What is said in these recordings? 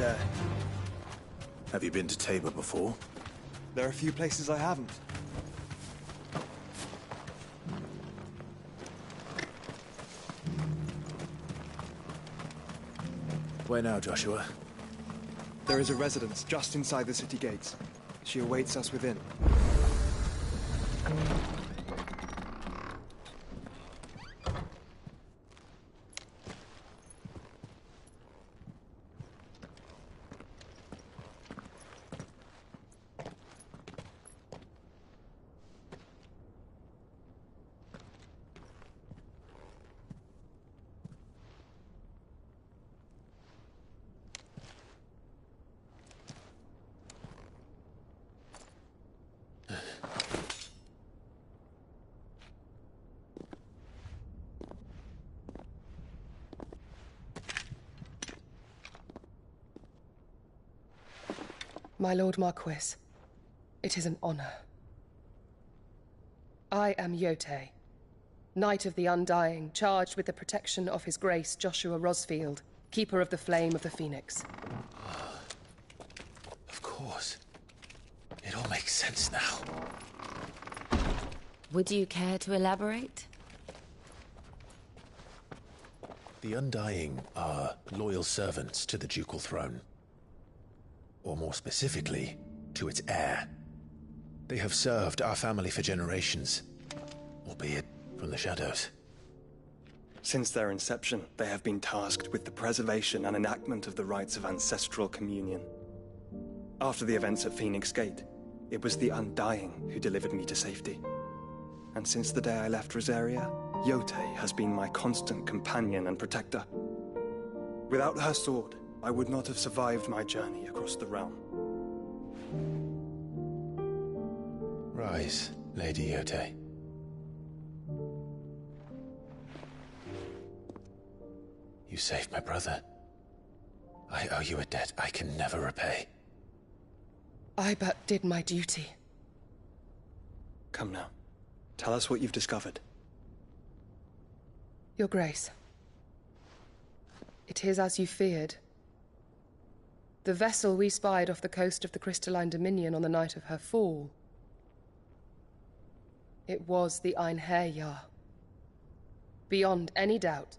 there. Have you been to Tabor before? There are a few places I haven't. Where now, Joshua? There is a residence just inside the city gates. She awaits us within. My Lord Marquis, it is an honor. I am Yote, Knight of the Undying, charged with the protection of His Grace Joshua Rosfield, Keeper of the Flame of the Phoenix. Of course. It all makes sense now. Would you care to elaborate? The Undying are loyal servants to the ducal throne. Or more specifically, to its heir. They have served our family for generations, albeit from the shadows. Since their inception, they have been tasked with the preservation and enactment of the rites of ancestral communion. After the events at Phoenix Gate, it was the Undying who delivered me to safety. And since the day I left Rosaria, Yote has been my constant companion and protector. Without her sword, I would not have survived my journey across the realm. Rise, Lady Yote. You saved my brother. I owe you a debt I can never repay. I but did my duty. Come now. Tell us what you've discovered. Your Grace. It is as you feared. The vessel we spied off the coast of the Crystalline Dominion on the night of her fall. It was the Einherjar. Beyond any doubt.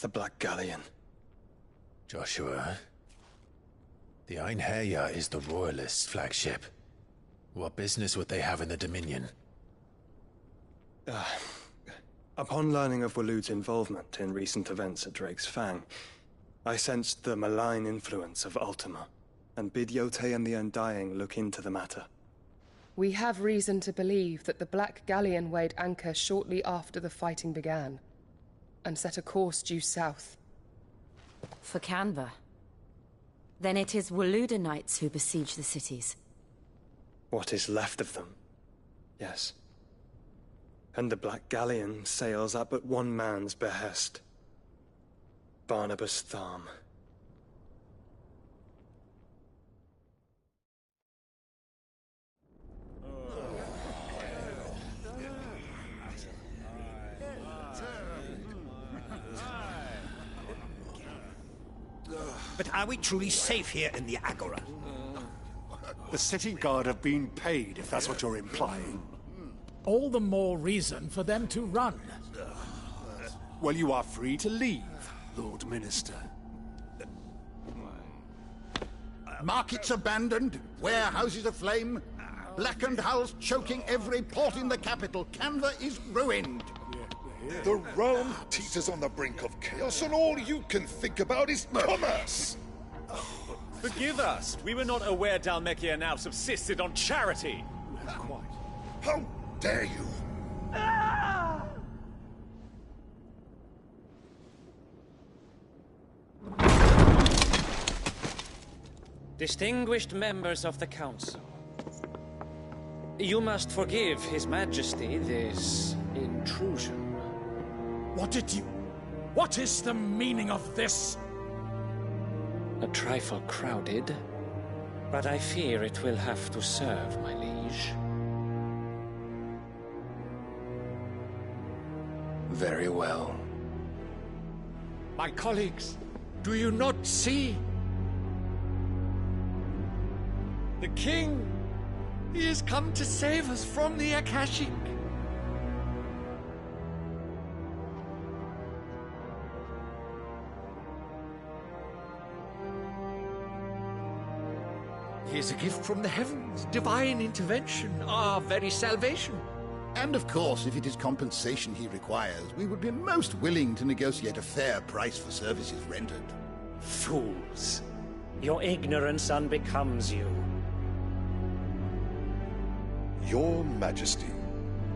The Black Galleon. Joshua, the Einherjar is the Royalists' flagship. What business would they have in the Dominion? Upon learning of Waloed's involvement in recent events at Drake's Fang, I sensed the malign influence of Ultima, and bid Yote and the Undying look into the matter. We have reason to believe that the Black Galleon weighed anchor shortly after the fighting began, and set a course due south. For Canva. Then it is Waloed knights who besiege the cities. What is left of them, yes. And the Black Galleon sails at but one man's behest. Barnabas Tharm. But are we truly safe here in the Agora? The city guard have been paid, if that's what you're implying. All the more reason for them to run. Well, you are free to leave, Lord Minister. Markets abandoned, warehouses aflame, blackened hulls choking every port in the capital. Canva is ruined. The realm teeters on the brink of chaos, and all you can think about is commerce! Forgive us! We were not aware Dhalmekia now subsisted on charity! Quite. How dare you! Distinguished members of the Council, you must forgive His Majesty this intrusion. What is the meaning of this? A trifle crowded, but I fear it will have to serve, my liege. Very well. My colleagues, Do you not see? The king! He has come to save us from the Akashic! He is a gift from the heavens, divine intervention, our very salvation. And of course, if it is compensation he requires, we would be most willing to negotiate a fair price for services rendered. Fools! Your ignorance unbecomes you. Your Majesty,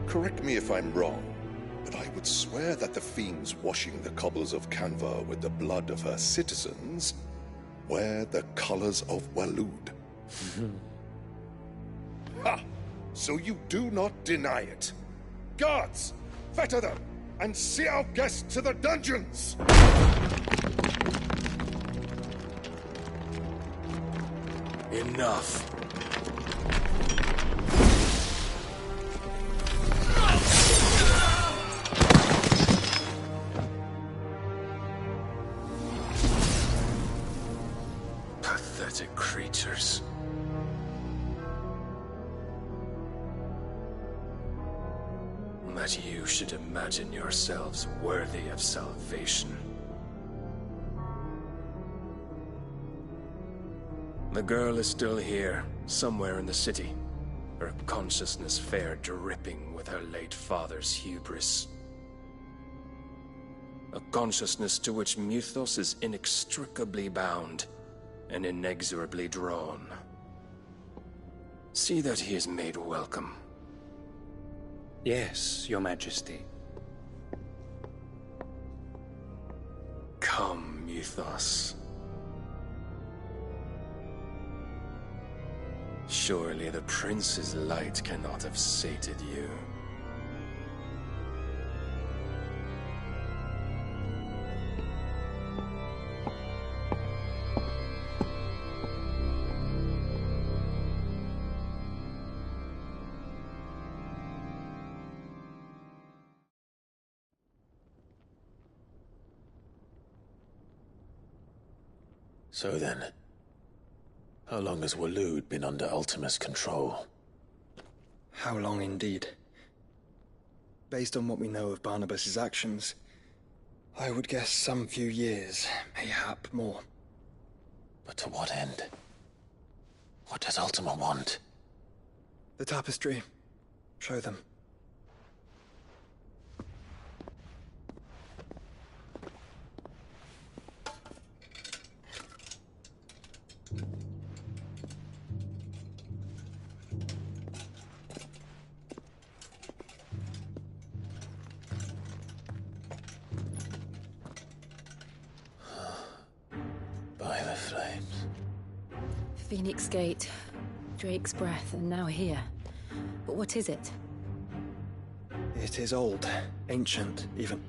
correct me if I'm wrong, but I would swear that the fiends washing the cobbles of Canva with the blood of her citizens wear the colors of Waloed. Ha! So you do not deny it. Guards, fetter them, and see our guests to the dungeons! Enough. Pathetic creatures. That you should imagine yourselves worthy of salvation. The girl is still here, somewhere in the city, her consciousness fair dripping with her late father's hubris. A consciousness to which Mythos is inextricably bound and inexorably drawn. See that he is made welcome. Yes, Your Majesty. Come, Mythos. Surely the prince's light cannot have sated you. So then, how long has Waloed been under Ultima's control? How long indeed? Based on what we know of Barnabas's actions, I would guess some few years, mayhap more. But to what end? What does Ultima want? The tapestry. Show them. By the flames. Phoenix Gate, Drake's Breath, and now here. But what is it? It is old, ancient, even.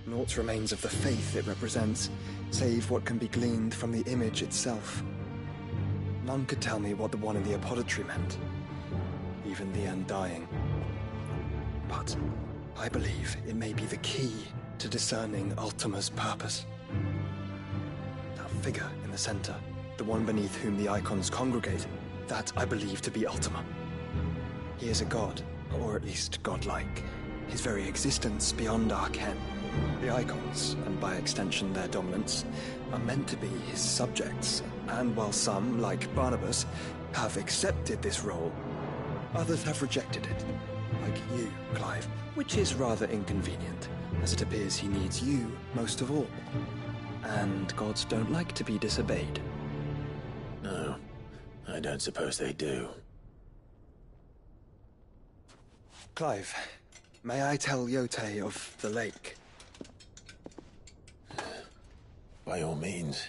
Naught remains of the faith it represents, save what can be gleaned from the image itself. None could tell me what the one in the apothecary meant, even the Undying. But I believe it may be the key to discerning Ultima's purpose. That figure in the center, the one beneath whom the icons congregate, that I believe to be Ultima. He is a god, or at least godlike. His very existence beyond our ken. The icons, and by extension their dominance, are meant to be his subjects, and while some, like Barnabas, have accepted this role, others have rejected it, like you, Clive, which is rather inconvenient, as it appears he needs you most of all. And gods don't like to be disobeyed. No, I don't suppose they do. Clive, may I tell Yote of the lake? By all means.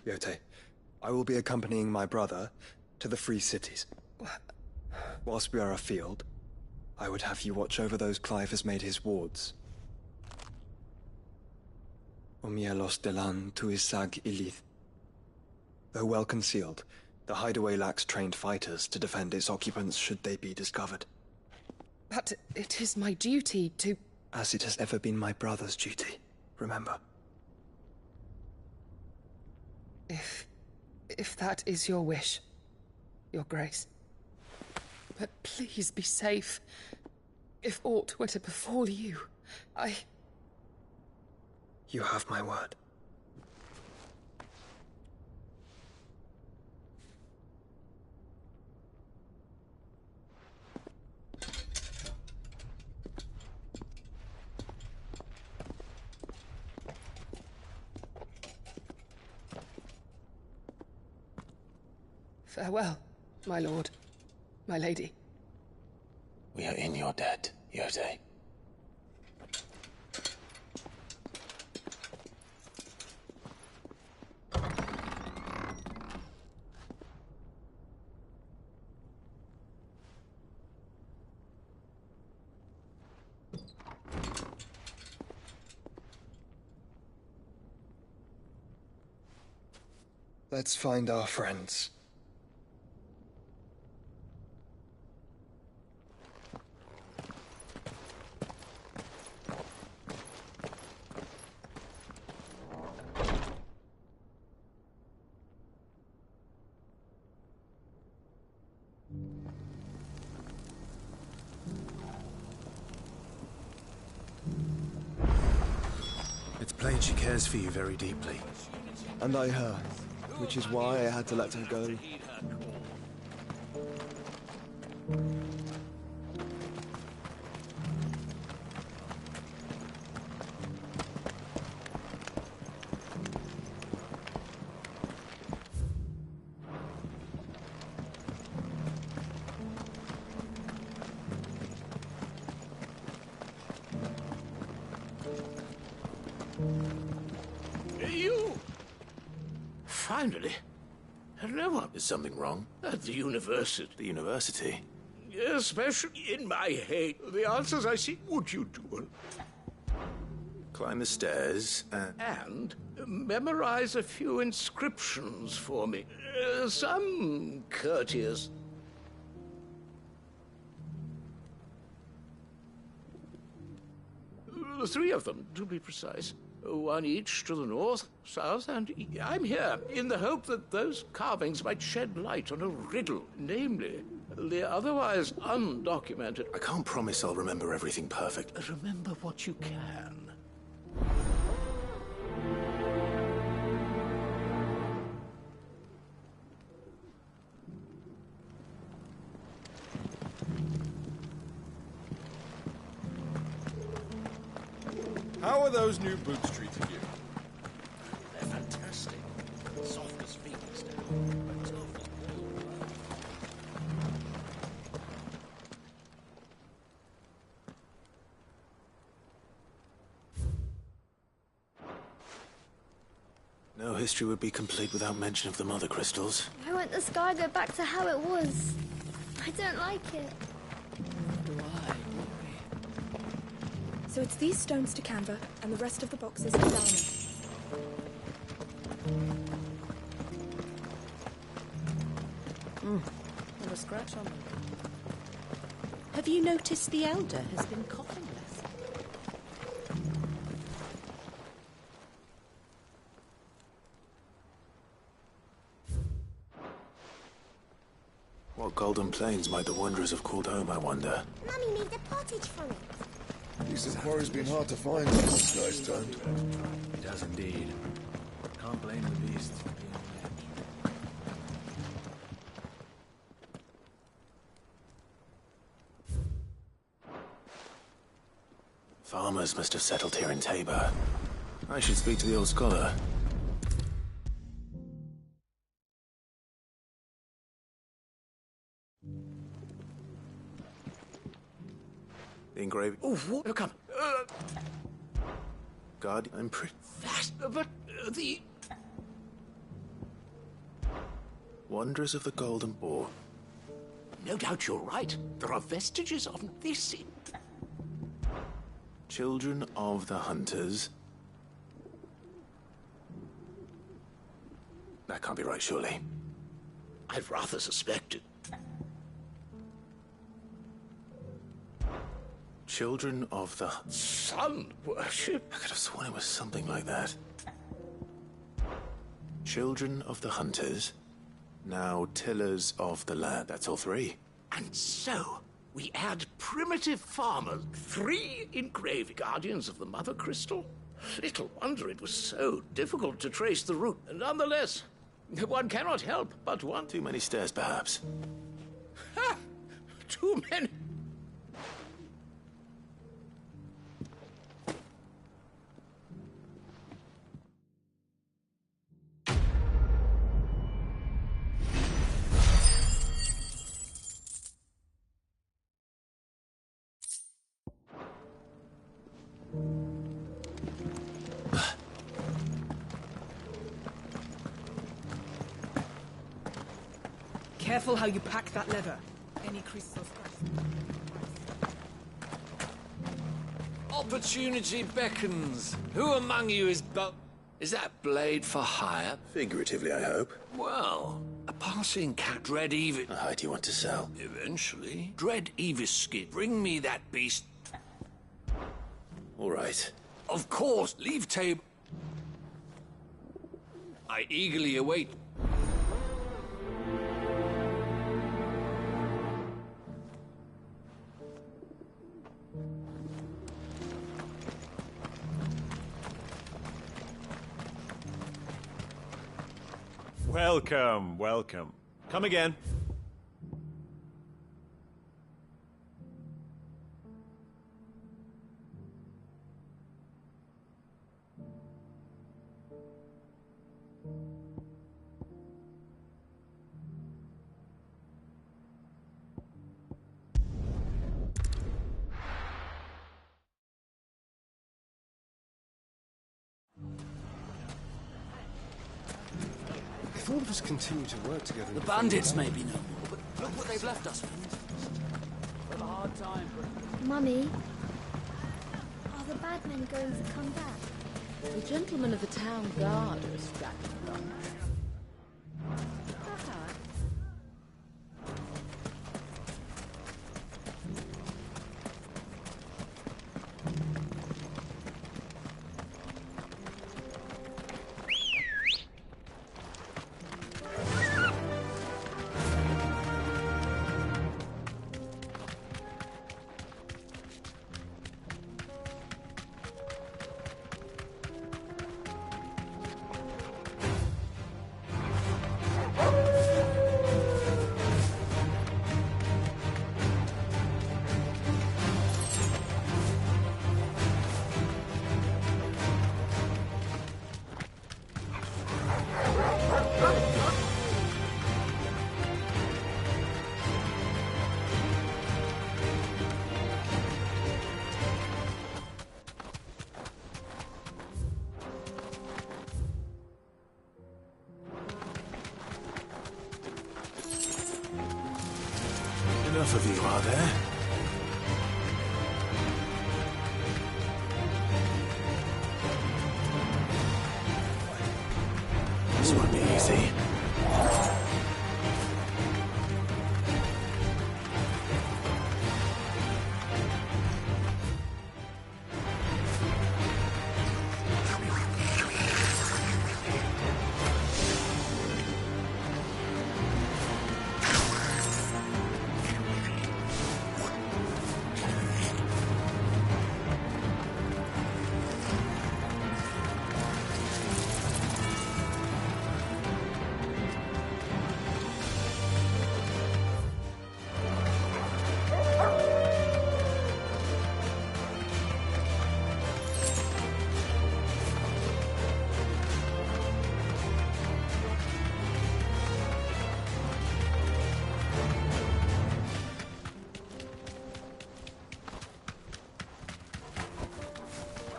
Yote, I will be accompanying my brother to the Free Cities. Whilst we are afield, I would have you watch over those Clive has made his wards. Omielos delan tuisag ilith. Though well concealed, the hideaway lacks trained fighters to defend its occupants should they be discovered. But it is my duty to... As it has ever been my brother's duty. remember. If that is your wish, Your Grace. But please be safe. If aught were to befall you, You have my word. Farewell, my lord, my lady. We are in your debt, Yode. Let's find our friends. It's plain she cares for you very deeply. And I her, which is why I had to let her go. You! Finally. Hello. Is something wrong? At the university. The university? Especially in my hate. The answers I seek. Would you do? Climb the stairs And memorize a few inscriptions for me. Some courteous. Three of them, to be precise. One each to the north, south, and I'm here in the hope that those carvings might shed light on a riddle, namely, the otherwise undocumented. I can't promise I'll remember everything perfect. Remember what you can. How are those new boots treating you? They're fantastic. Soft as fingers now. No history would be complete without mention of the mother crystals. Why won't the sky go back to how it was? I don't like it. So it's these stones to Canva, and the rest of the boxes to Dharma. Not a scratch on them. Have you noticed the Elder has been coughing less? What golden plains might the wanderers have called home, I wonder? Mummy made a pottage from it. These quarry's been hard to find since the sky's turned. It has indeed. Can't blame the beasts for being on edge. Farmers must have settled here in Tabor. I should speak to the old scholar. The engraving. Oh, what? Come. God, I'm pretty. But the. Wanderers of the Golden Boar. No doubt you're right. There are vestiges of this in. Children of the Hunters. That can't be right, surely. I'd rather suspect it. Children of the... Sun worship? I could have sworn it was something like that. Children of the Hunters, now tillers of the land. That's all three. And so, we add primitive farmers, 3 engraved guardians of the Mother Crystal? Little wonder it was so difficult to trace the route. Nonetheless, one cannot help but one. Too many stairs, perhaps. Ha! Too many. Careful how you pack that leather. Any creases or scratches. Opportunity beckons. Who among you is Is that blade for hire? Figuratively, I hope. Well, a passing cat. Dread Evis... How do you want to sell? Eventually. Dread Evis skin. Bring me that beast. All right. Of course. Leave table. I eagerly await. Welcome, welcome. Come again. If all of us continue to work together... The bandits may be no more, but Look what they've left us. a hard time. Mummy, are the bad men going to come back? The gentlemen of the town guard are a strapping bunch. Enough of you, are there? This won't be easy.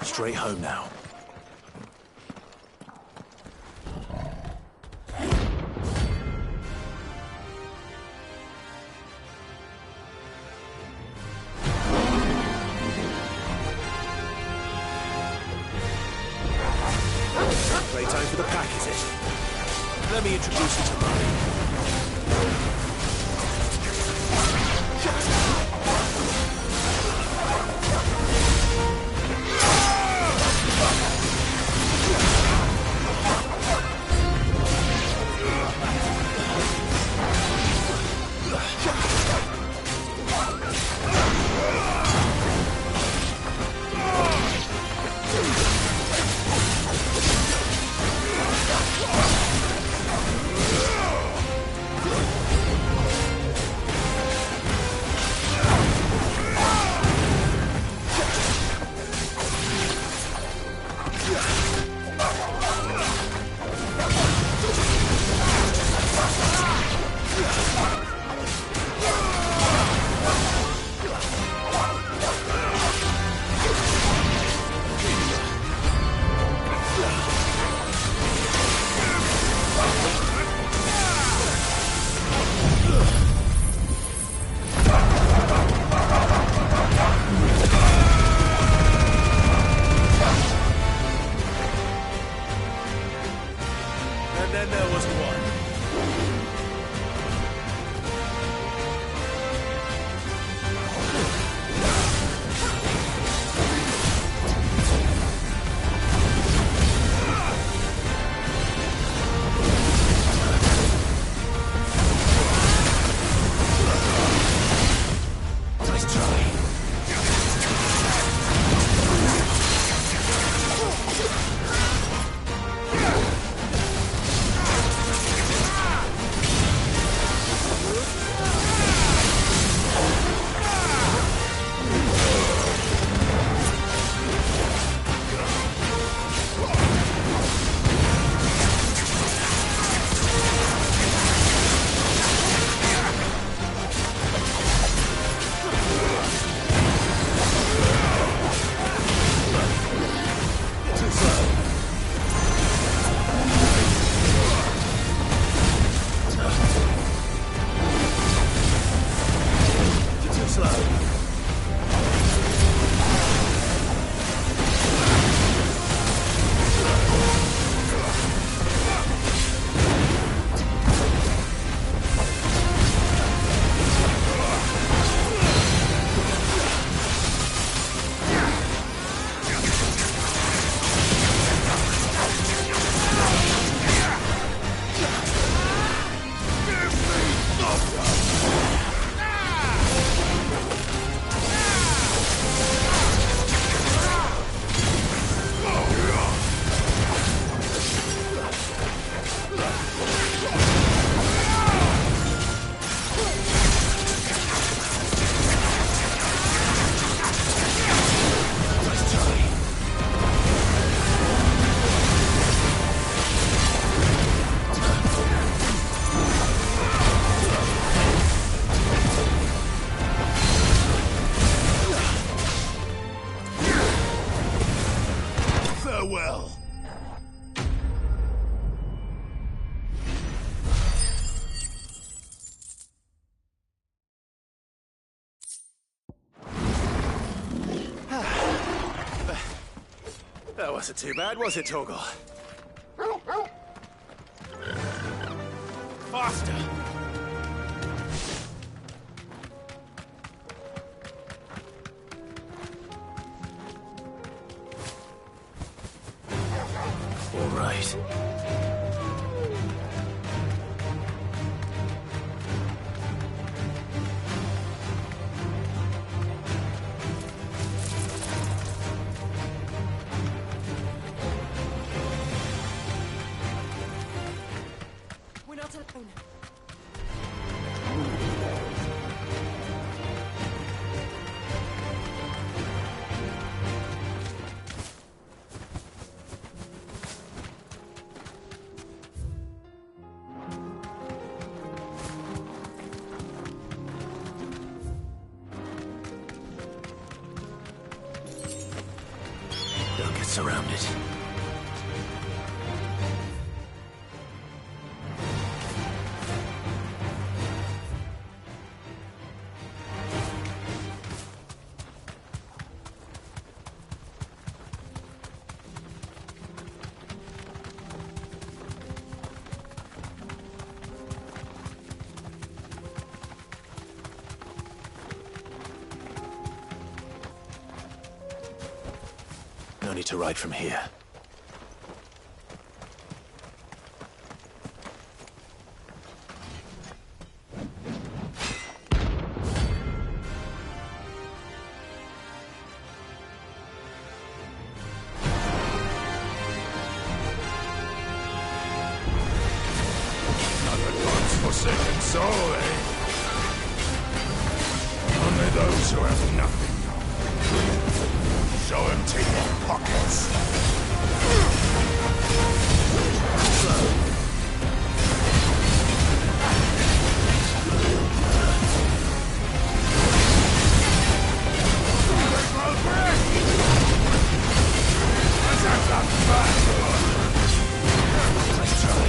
Straight home now. Playtime for the pack, is it? Let me introduce you to mine. well. That wasn't too bad, was it, Torgal? Faster! All right. We're not alone. Don't get surrounded. No need to ride from here. Another God's-forsaken soul, eh? Only those who have nothing. Show empty your pockets. Let's try.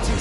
Too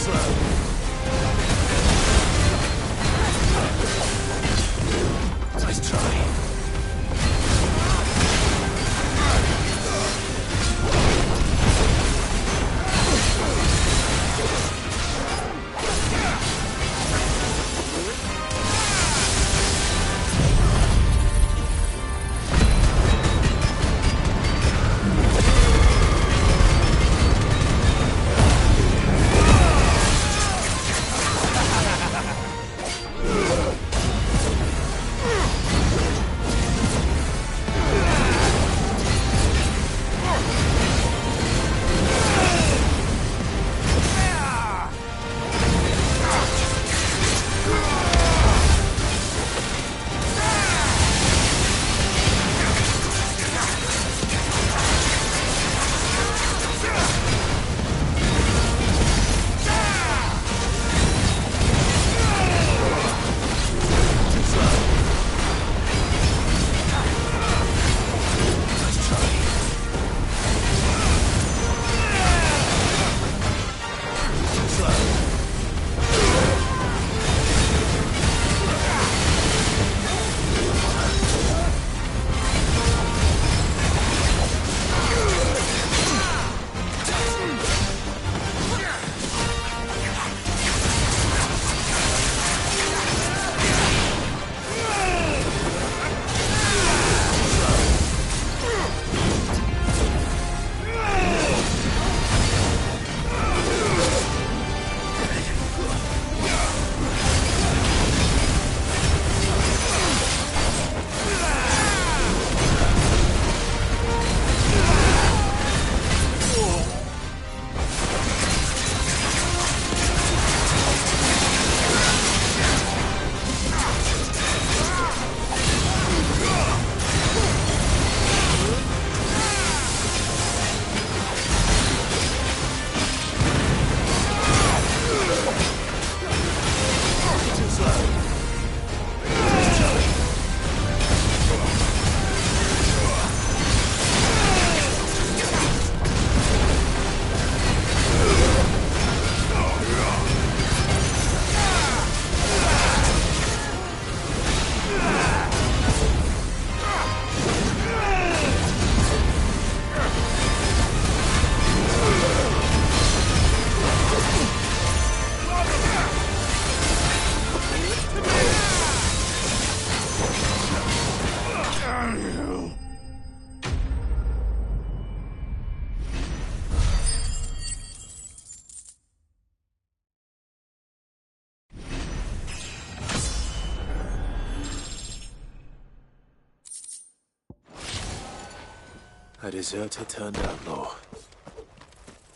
A deserter turned outlaw.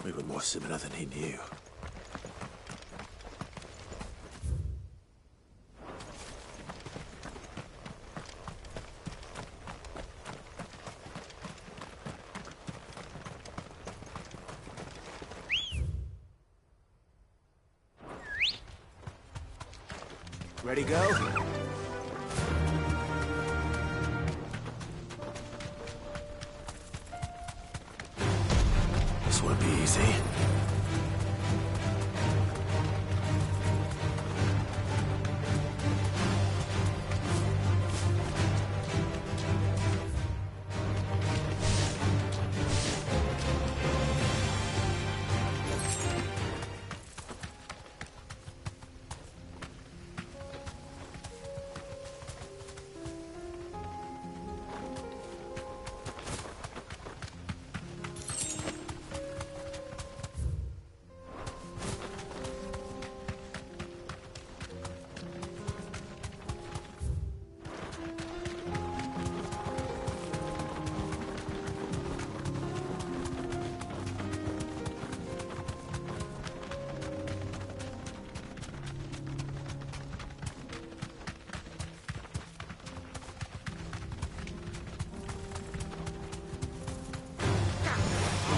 We were more similar than he knew. Ready, go? This won't be easy.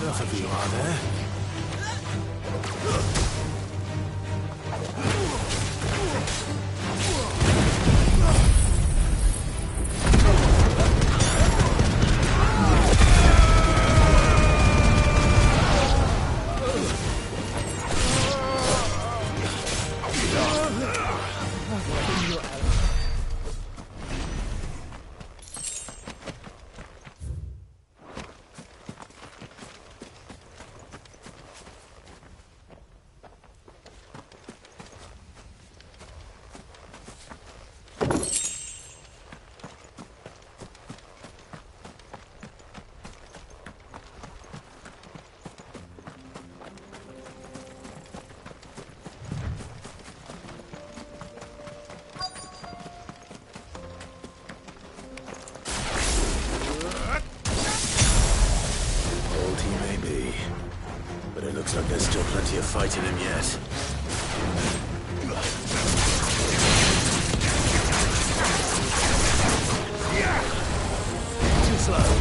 Enough of you, are there? Looks like there's still plenty of fight in him yet. Too slow.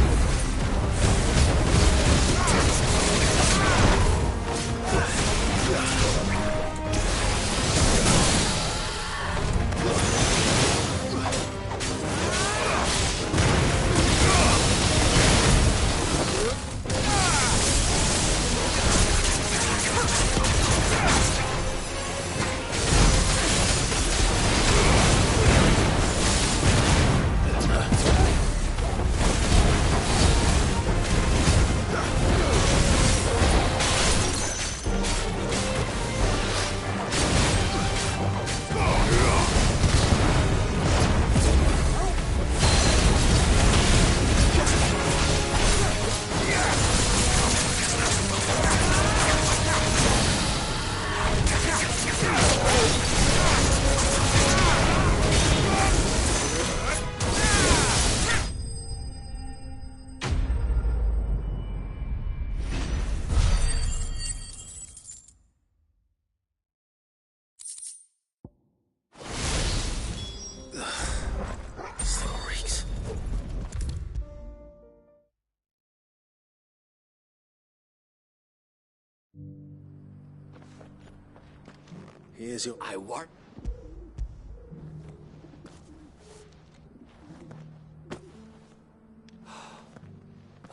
Here's your... I want...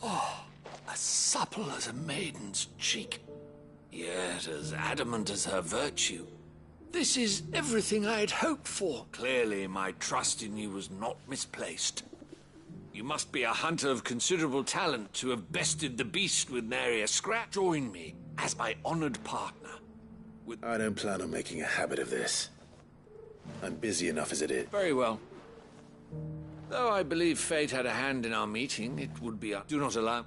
Oh, as supple as a maiden's cheek, yet as adamant as her virtue. This is everything I had hoped for. Clearly, my trust in you was not misplaced. You must be a hunter of considerable talent to have bested the beast with nary a scratch. Join me as my honored partner. I don't plan on making a habit of this. I'm busy enough as it is. Very well. Though I believe fate had a hand in our meeting, it would be... Do not allow...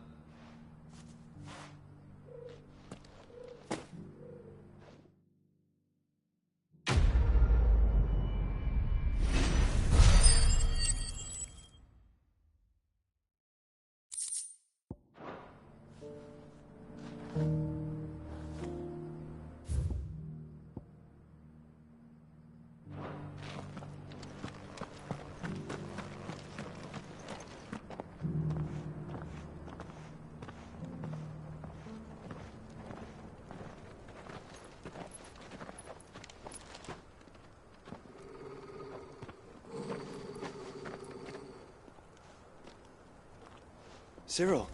Cyril.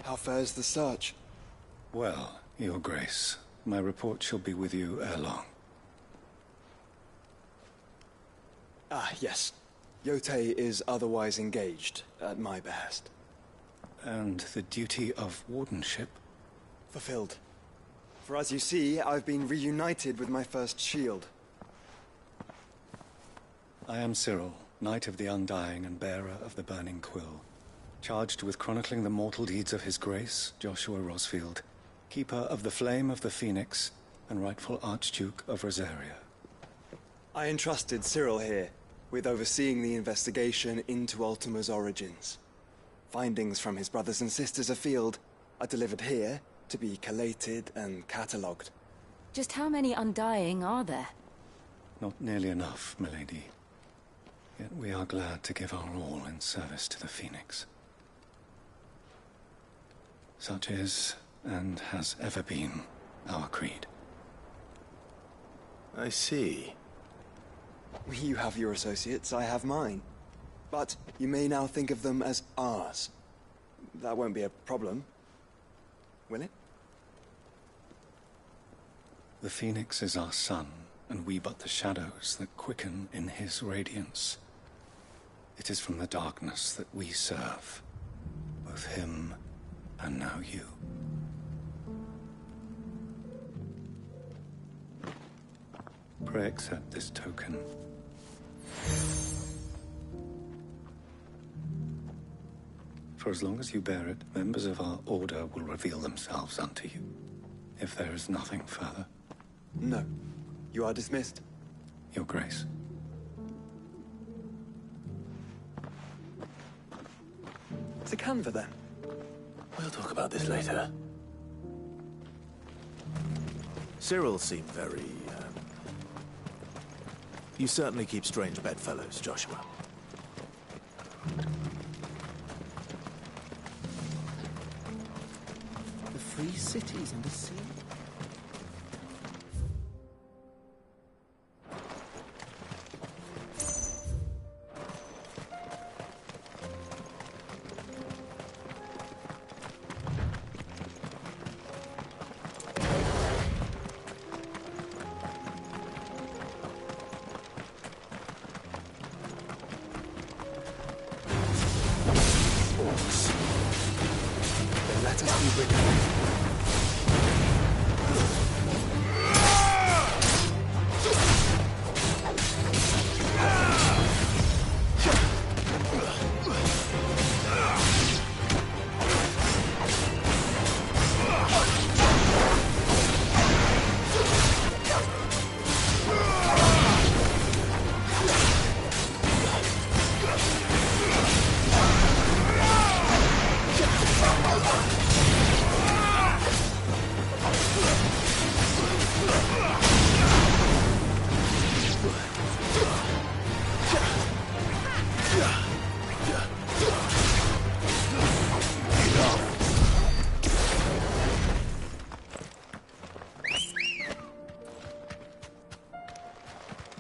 How fares the search? Well, Your Grace, my report shall be with you ere long. Ah, yes. Yotei is otherwise engaged, at my behest. And the duty of wardenship? Fulfilled. For as you see, I've been reunited with my first shield. I am Cyril, Knight of the Undying and bearer of the Burning Quill, charged with chronicling the mortal deeds of His Grace, Joshua Rosfield, Keeper of the Flame of the Phoenix, and rightful Archduke of Rosaria. I entrusted Cyril here with overseeing the investigation into Ultima's origins. Findings from his brothers and sisters afield are delivered here to be collated and catalogued. Just how many Undying are there? Not nearly enough, milady. Yet we are glad to give our all in service to the Phoenix. Such is, and has ever been, our creed. I see. You have your associates, I have mine. But you may now think of them as ours. That won't be a problem, will it? The Phoenix is our sun, and we but the shadows that quicken in his radiance. It is from the darkness that we serve, both him and now you. Pray accept this token. For as long as you bear it, members of our order will reveal themselves unto you, if there is nothing further. No. You are dismissed. Your Grace. To Canva, then. We'll talk about this later. Cyril seemed very, You certainly keep strange bedfellows, Joshua. The free cities and the sea.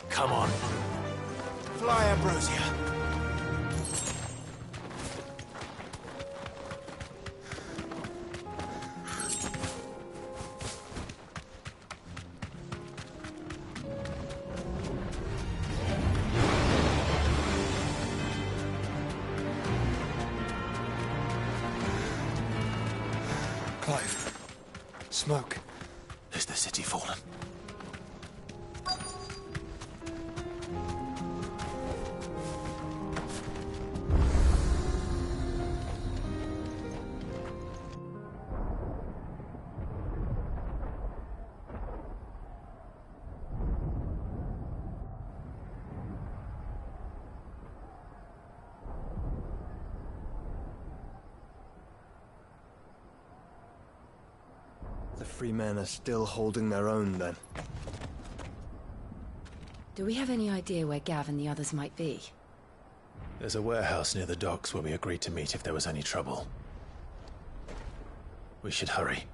Come on. Fly, Ambrosia. Clive. Smoke. Is the city fallen? The free men are still holding their own, then. Do we have any idea where Gav and the others might be? There's a warehouse near the docks where we agreed to meet if there was any trouble. We should hurry.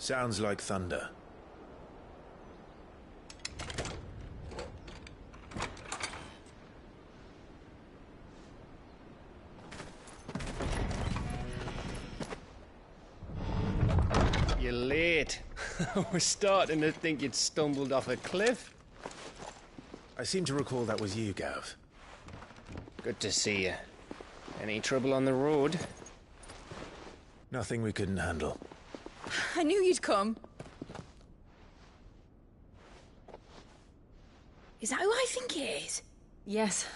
Sounds like thunder. You're late. We're starting to think you'd stumbled off a cliff. I seem to recall that was you, Gav. Good to see you. Any trouble on the road? Nothing we couldn't handle. I knew you'd come. Is that who I think it is? Yes.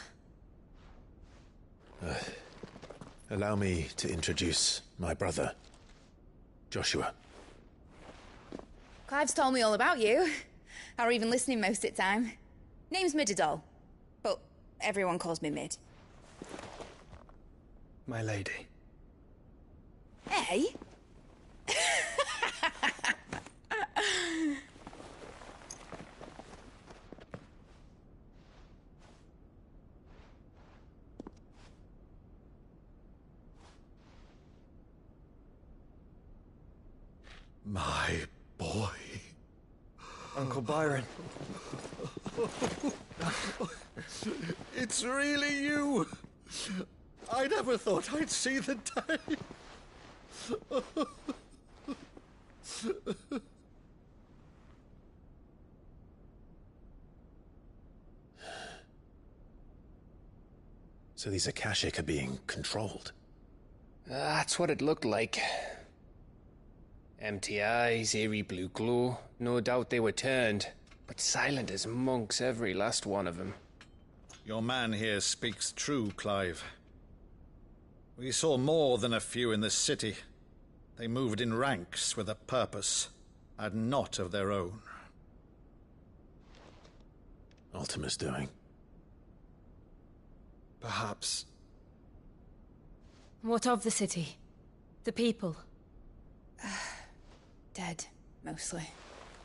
Allow me to introduce my brother, Joshua. Clive's told me all about you. Or even listening most of the time. Name's Midadol, but everyone calls me Mid. My lady. Hey? My boy. Uncle Byron. It's really you. I never thought I'd see the day. So these Akashic are being controlled? That's what it looked like. Empty eyes, eerie blue glow. No doubt they were turned, but silent as monks, every last one of them. Your man here speaks true, Clive. We saw more than a few in the city. They moved in ranks with a purpose, and not of their own. Ultima's doing. Perhaps. What of the city? The people? Dead, mostly.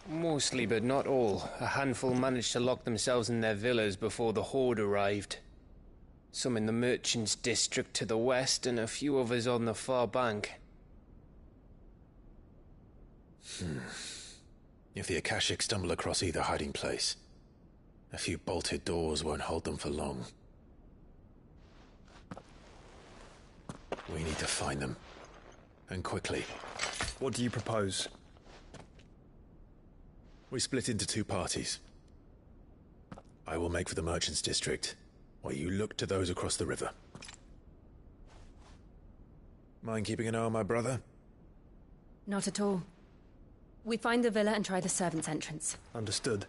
Mostly, but not all. A handful managed to lock themselves in their villas before the Horde arrived. Some in the merchants' district to the west, and a few others on the far bank. If the Akashic stumble across either hiding place, a few bolted doors won't hold them for long. We need to find them. And quickly. What do you propose? We split into two parties. I will make for the merchants' district, while you look to those across the river. Mind keeping an eye on my brother? Not at all. We find the villa and try the servants' entrance. Understood.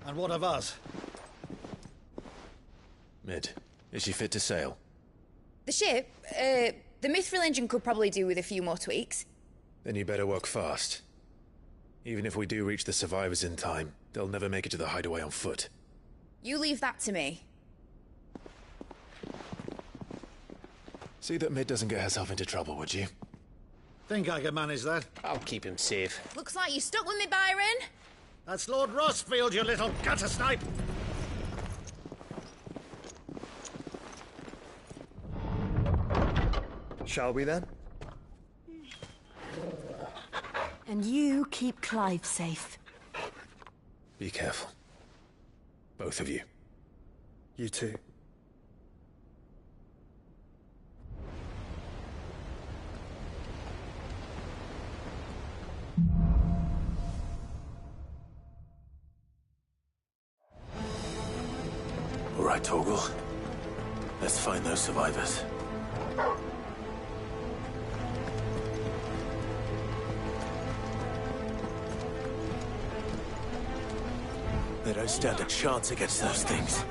And what of us? Mid, is she fit to sail? The ship, the Mithril engine could probably do with a few more tweaks. Then you better work fast. Even if we do reach the survivors in time, they'll never make it to the hideaway on foot. You leave that to me. See that Mid doesn't get herself into trouble, would you? Think I can manage that? I'll keep him safe. Looks like you stuck with me, Byron. That's Lord Rossfield, you little gutter snipe! Shall we then? And you keep Clive safe. Be careful. Both of you. You too. All right, Torgal. Let's find those survivors. They don't stand a chance against those things.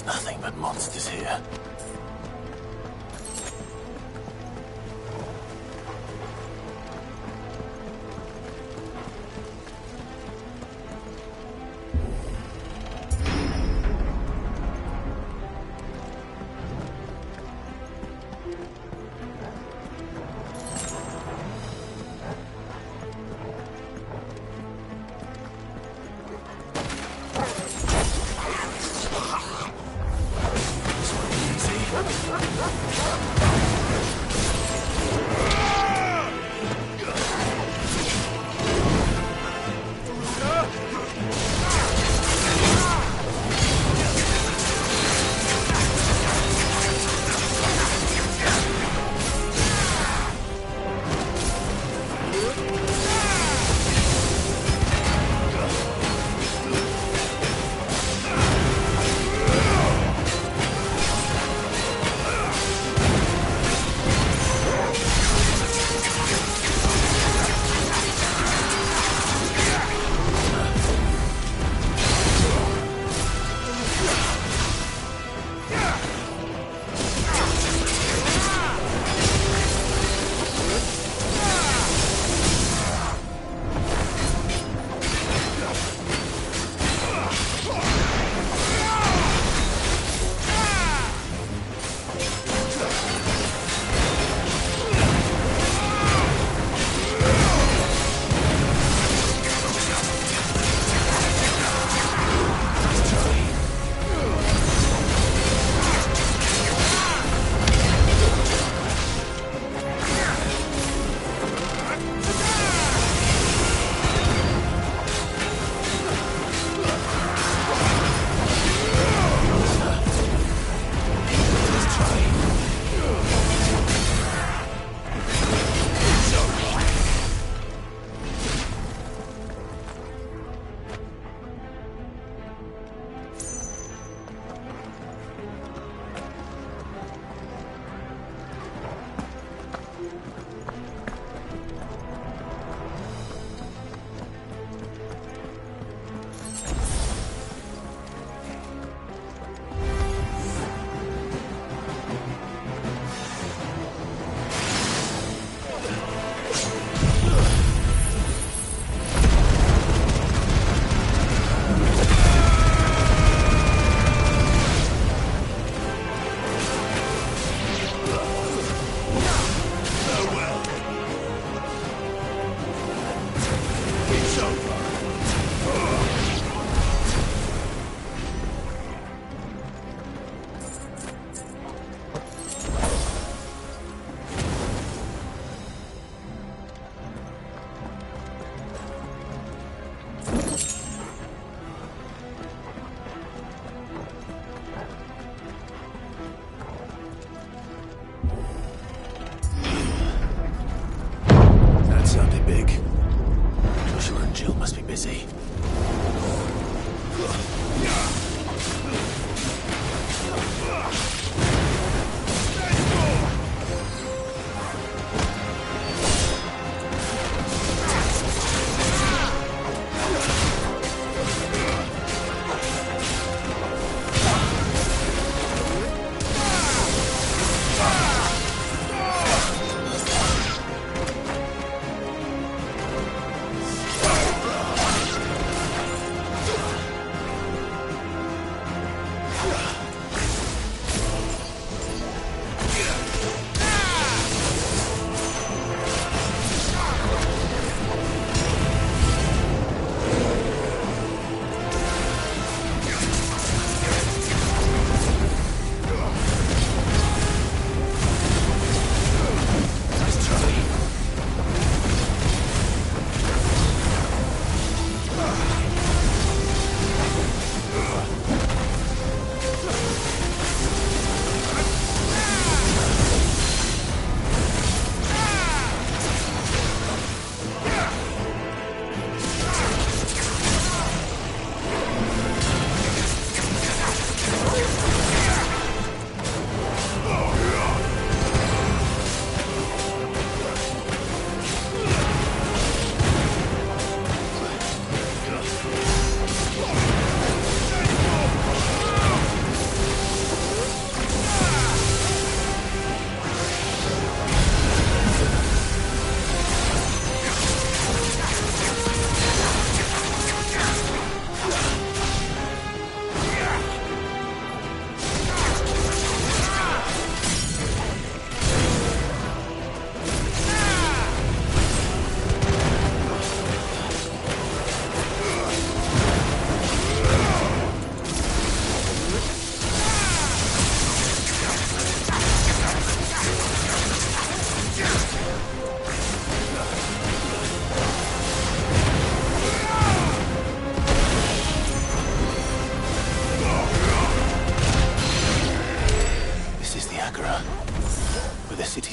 There's nothing but monsters here. Easy.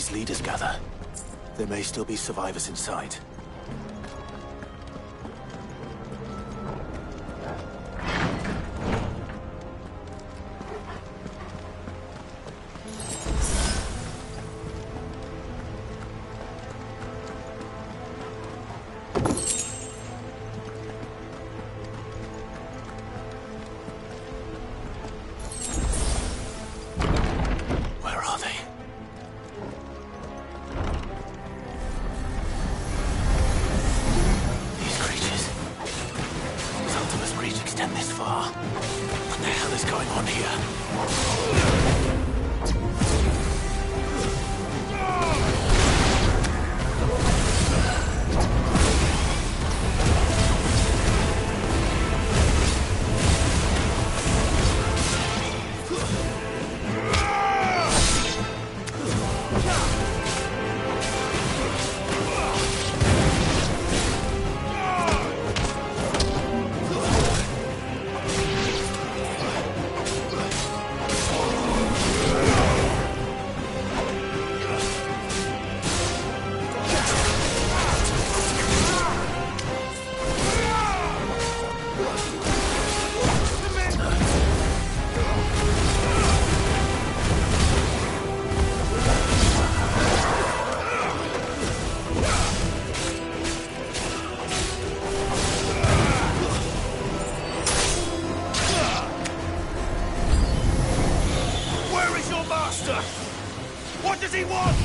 its leaders gather, there may still be survivors inside. What does he want?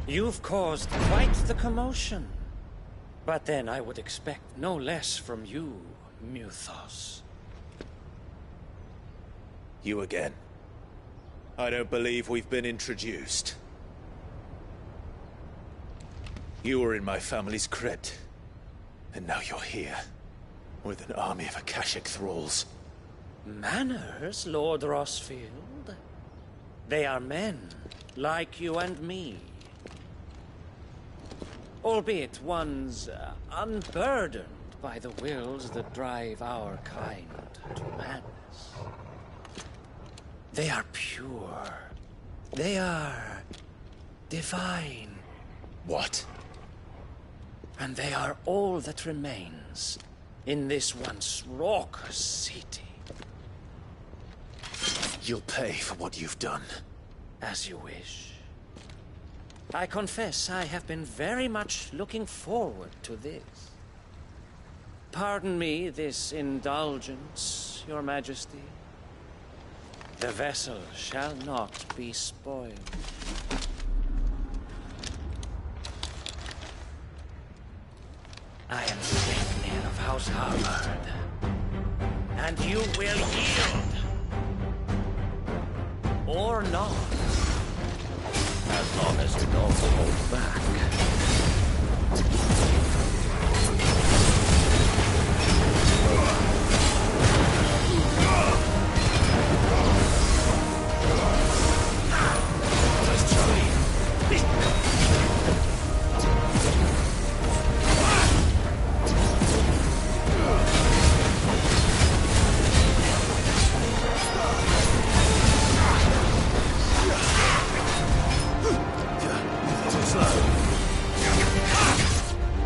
You've caused quite the commotion. But then I would expect no less from you, Muthos. You again. I don't believe we've been introduced. You were in my family's crypt, and now you're here, with an army of Akashic thralls. Manners, Lord Rosfield? They are men, like you and me. Albeit ones unburdened by the wills that drive our kind to madness. They are pure. They are divine. What? And they are all that remains in this once raucous city. You'll pay for what you've done. As you wish. I confess I have been very much looking forward to this. Pardon me this indulgence, Your Majesty. The vessel shall not be spoiled. I am Sleipnir of House Harvard, and you will yield. Or not. As long as you don't hold back.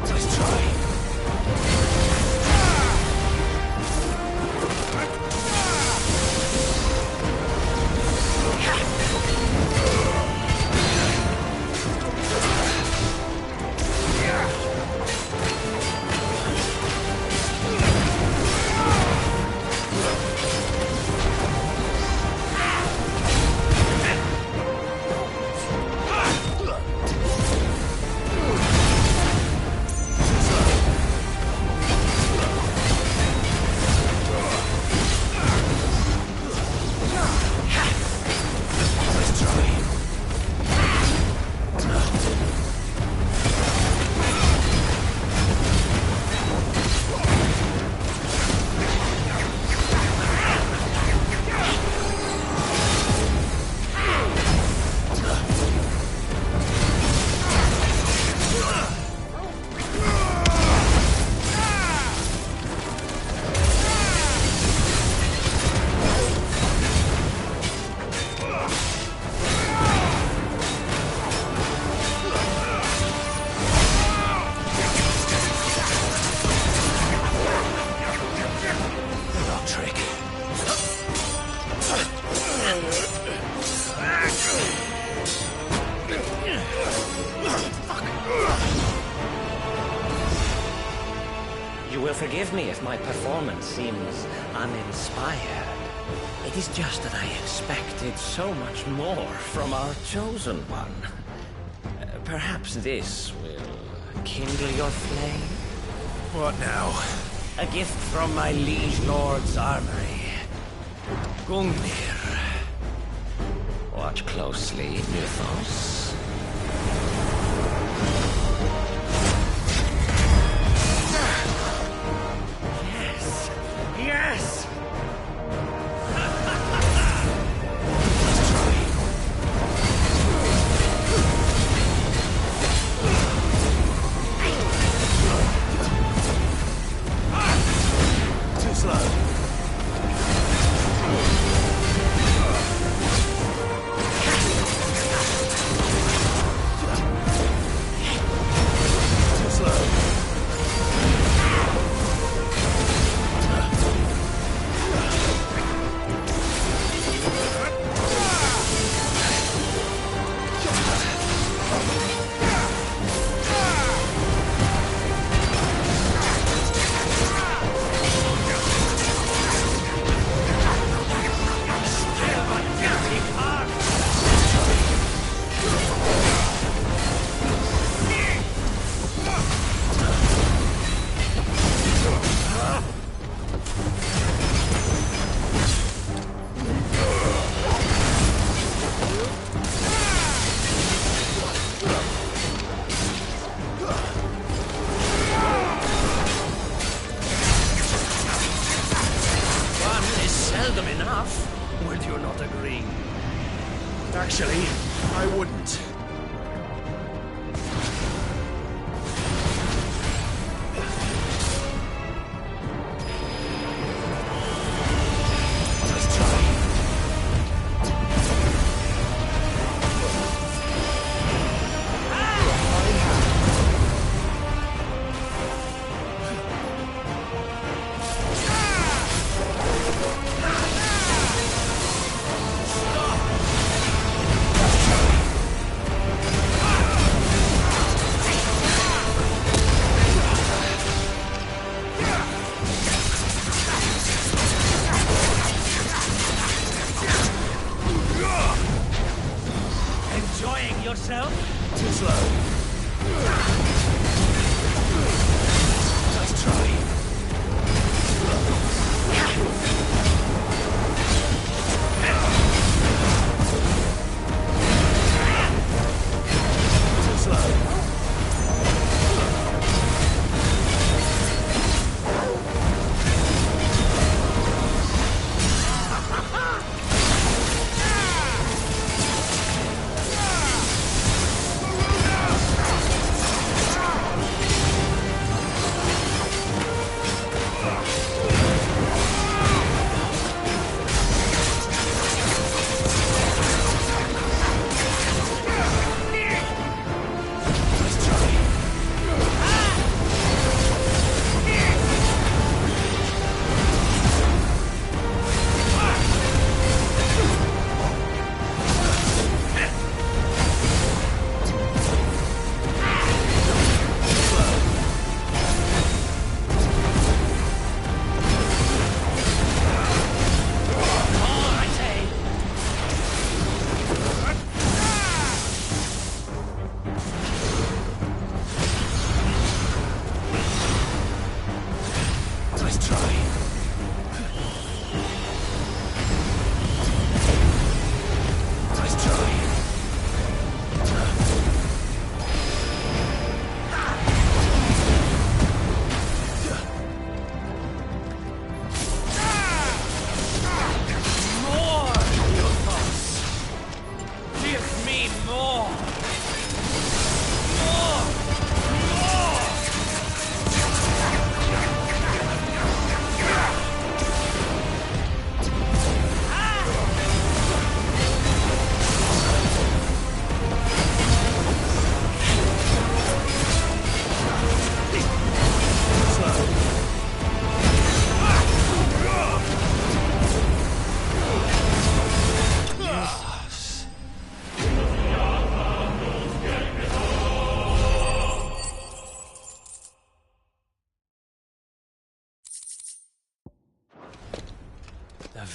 Nice try. Forgive me if my performance seems uninspired. It is just that I expected so much more from our chosen one. Perhaps this will kindle your flame? What now? A gift from my liege lord's armory. Gungnir. Watch closely, Mythos. Yes! Yes! Too slow. Actually, I wouldn't.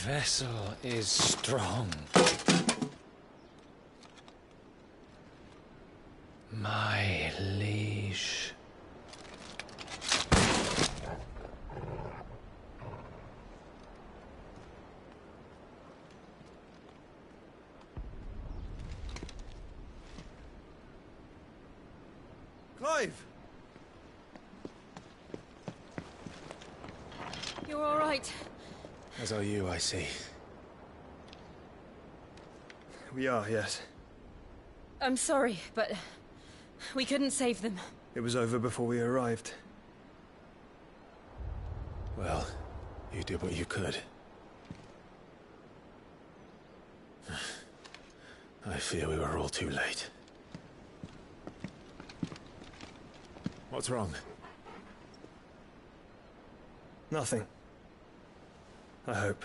vessel is strong. My liege. Clive! You're all right. As are you, I see. We are, yes. I'm sorry, but we couldn't save them. It was over before we arrived. Well, you did what you could. I fear we were all too late. What's wrong? Nothing. I hope.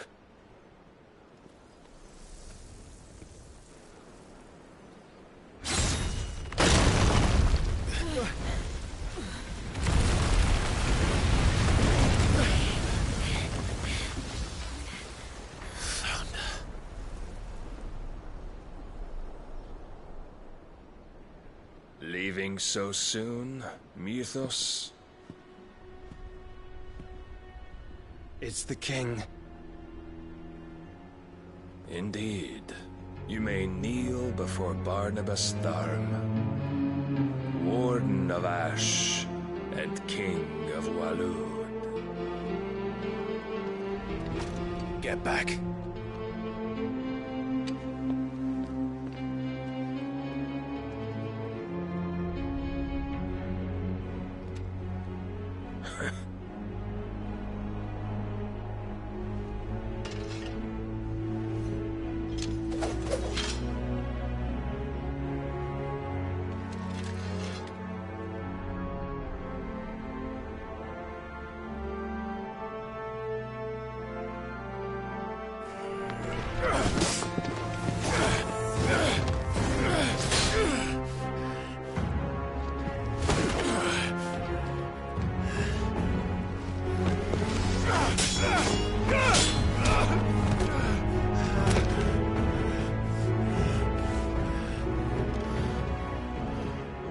Leaving so soon, Mythos? It's the king. Indeed. You may kneel before Barnabas Tharm, Warden of Ash and King of Waloed. Get back.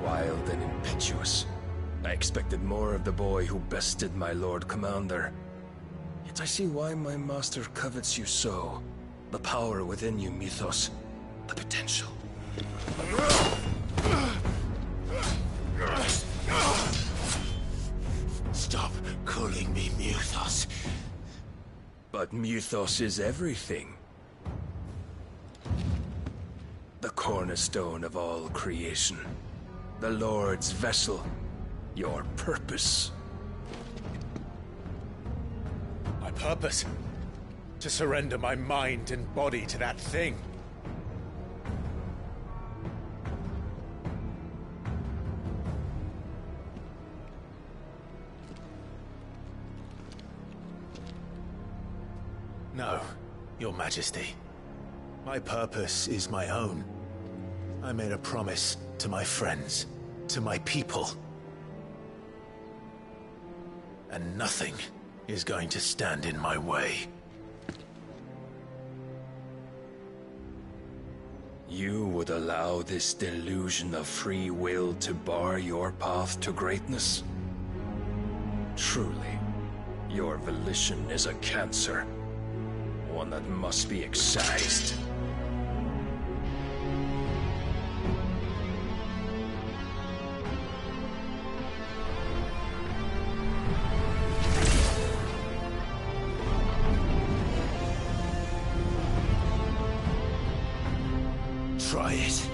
Wild and impetuous. I expected more of the boy who bested my Lord Commander. Yet I see why my master covets you so. The power within you, Mythos. The potential. Stop calling me Mythos. But Mythos is everything. The cornerstone of all creation. The Lord's vessel. Your purpose. My purpose? To surrender my mind and body to that thing. No, Your Majesty. My purpose is my own. I made a promise to my friends, to my people. And nothing is going to stand in my way. You would allow this delusion of free will to bar your path to greatness? Truly, your volition is a cancer. One that must be excised. Try it.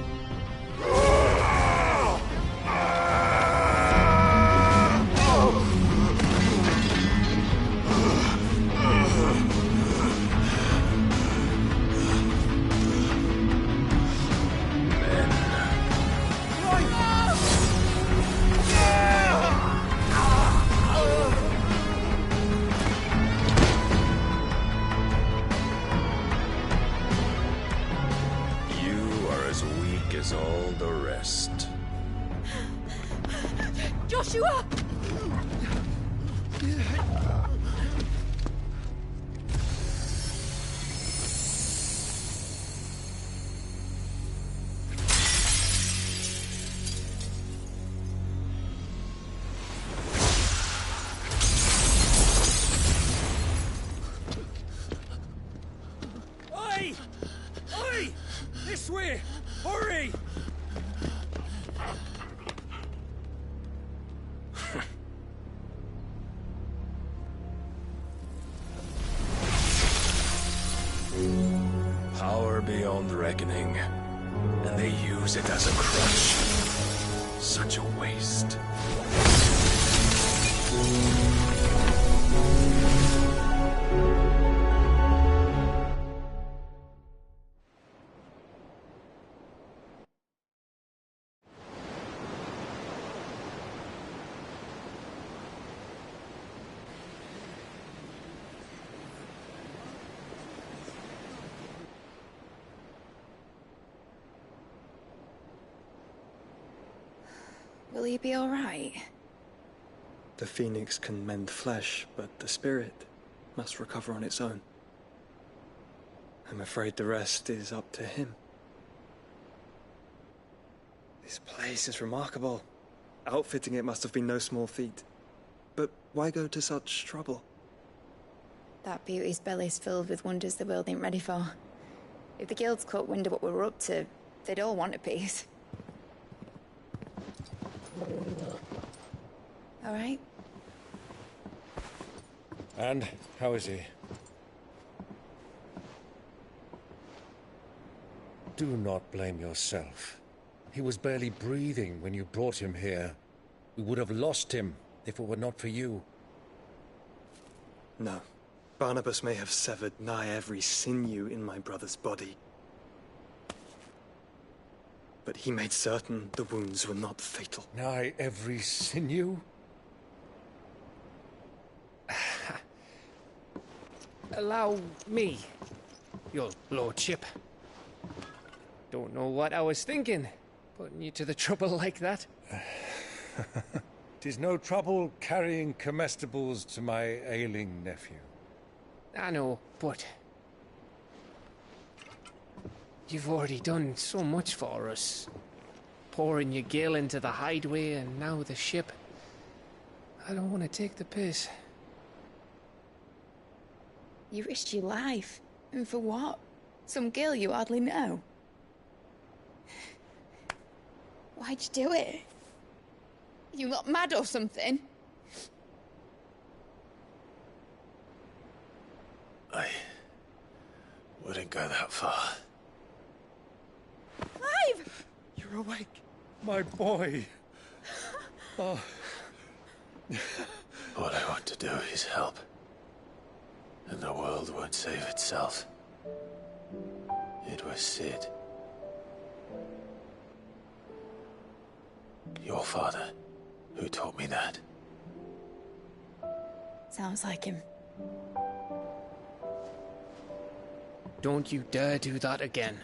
As all the rest. Joshua! Hurry! Hurry! Power beyond reckoning. And they use it as a crutch. Such a waste. Will he be all right? The phoenix can mend flesh, but the spirit must recover on its own. I'm afraid the rest is up to him. This place is remarkable. Outfitting it must have been no small feat. But why go to such trouble? That beauty's belly's filled with wonders the world ain't ready for. If the guilds caught wind of what we were up to, they'd all want a piece. All right? And how is he? Do not blame yourself. He was barely breathing when you brought him here. We would have lost him if it were not for you. No. Barnabas may have severed nigh every sinew in my brother's body. But he made certain the wounds were not fatal. Nigh every sinew? Allow me, your lordship. Don't know what I was thinking, putting you to the trouble like that. 'Tis no trouble carrying comestibles to my ailing nephew. I know, but you've already done so much for us. Pouring your gil into the hideaway and now the ship. I don't want to take the piss. You risked your life. And for what? Some girl you hardly know. Why'd you do it? You not mad or something? I wouldn't go that far. Clive! You're awake, my boy. Oh. All I want to do is help. And the world won't save itself. It was Sid. Your father, who taught me that. Sounds like him. Don't you dare do that again.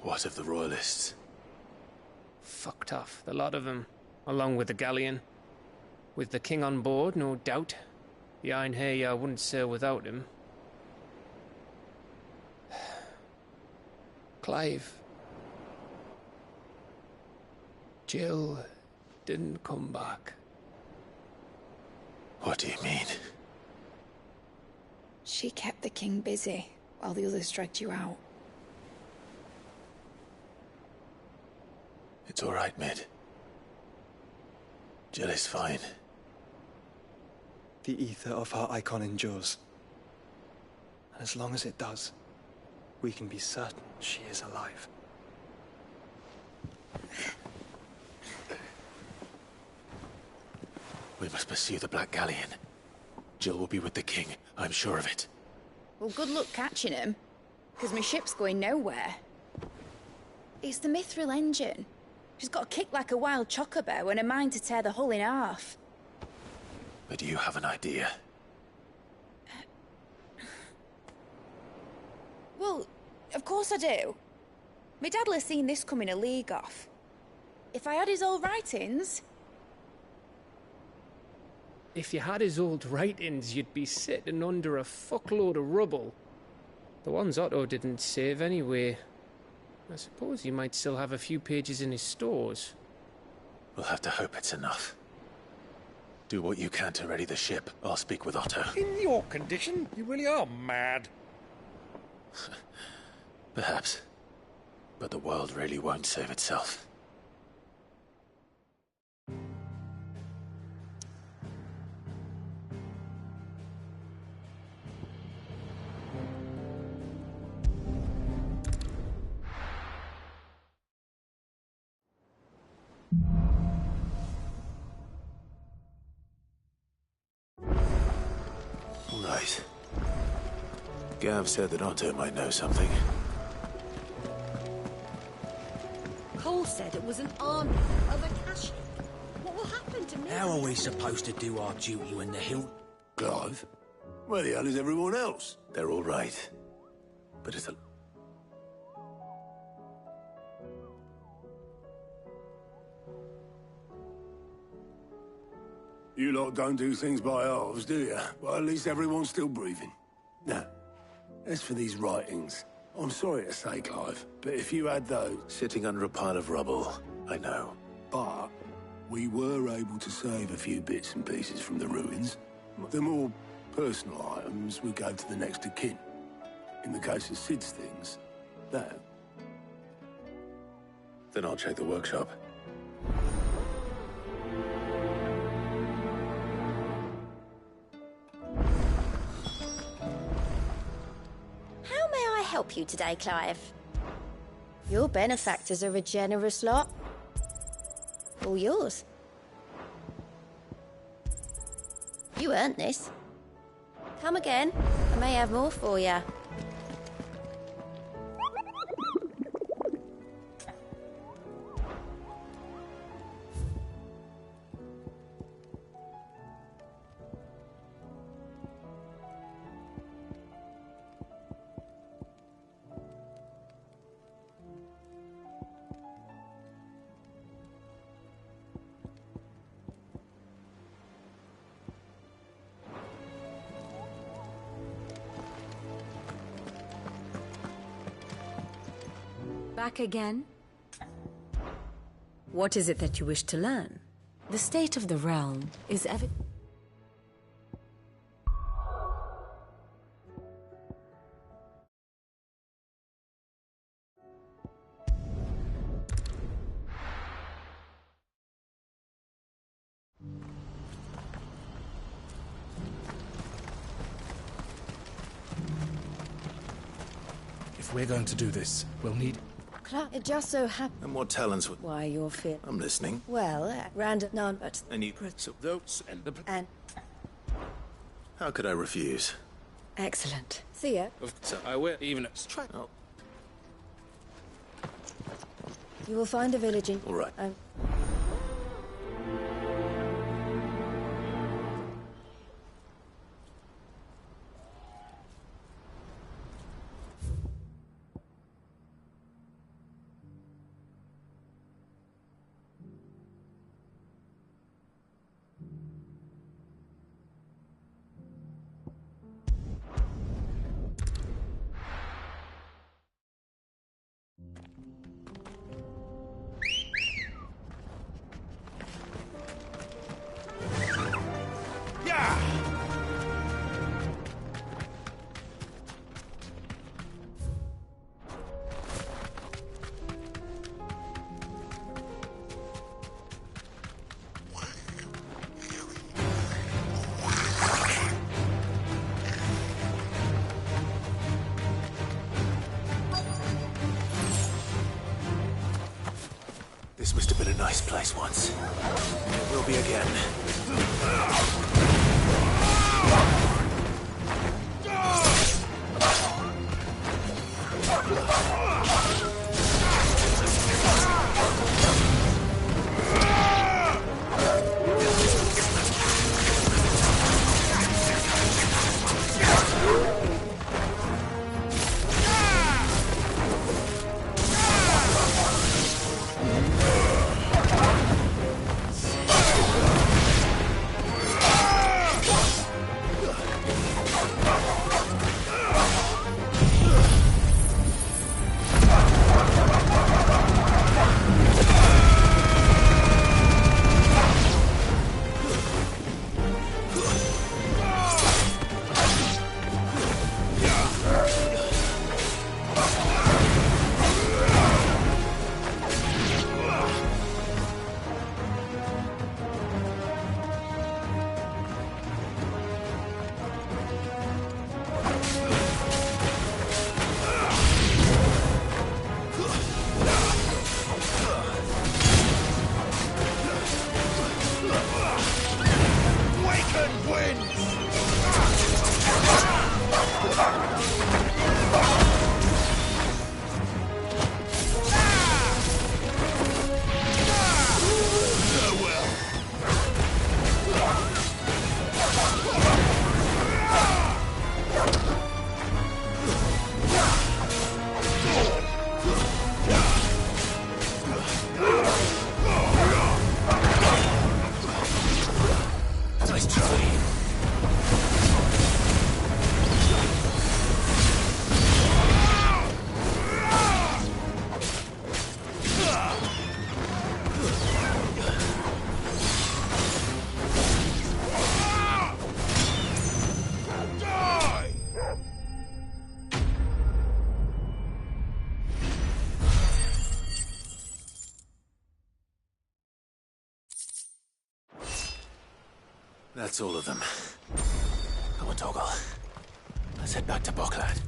What of the Royalists? Fucked off, the lot of them, along with the galleon. With the king on board, no doubt. The Iron Hair wouldn't sail without him. Clive. Jill didn't come back. What do you mean? She kept the king busy while the others dragged you out. It's all right, Mid. Jill is fine. The ether of her icon endures. And as long as it does, we can be certain she is alive. We must pursue the Black Galleon. Jill will be with the king, I'm sure of it. Well, good luck catching him, because my ship's going nowhere. It's the Mithril engine. She's got a kick like a wild chocobo and a mind to tear the hull in half. But do you have an idea? Well, of course I do. My dad'll have seen this coming a league off. If I had his old writings... If you had his old writings, you'd be sitting under a fuckload of rubble. The ones Otto didn't save anyway. I suppose you might still have a few pages in his stores. We'll have to hope it's enough. Do what you can to ready the ship. I'll speak with Otto. In your condition, you really are mad. Perhaps. But the world really won't save itself. Right. Gav said that Otto might know something. Cole said it was an army of Akashi. What will happen to me? How are we supposed to do our duty when the hill... Clive? Where the hell is everyone else? They're all right. But it's a... You lot don't do things by halves, do you? Well, at least everyone's still breathing. Now, as for these writings, I'm sorry to say, Clive, but if you had those... Sitting under a pile of rubble, I know. But we were able to save a few bits and pieces from the ruins. The more personal items we gave to the next of kin. In the case of Sid's things, that... Then I'll check the workshop. How may I help you today, Clive? Your benefactors are a generous lot. All yours. You earned this. Come again. I may have more for you. Back again? What is it that you wish to learn? The state of the realm is evident. If we're going to do this, we'll need... It just so happened... And what talents would... Why, you're fit. I'm listening. Well, random... None, but... And you... So those and the... And... How could I refuse? Excellent. Thea? So I will even... Try... Oh. You will find a village in... All right. This must have been a nice place once. It will be again. That's all of them. Come on, Toggle. Let's head back to Boklad.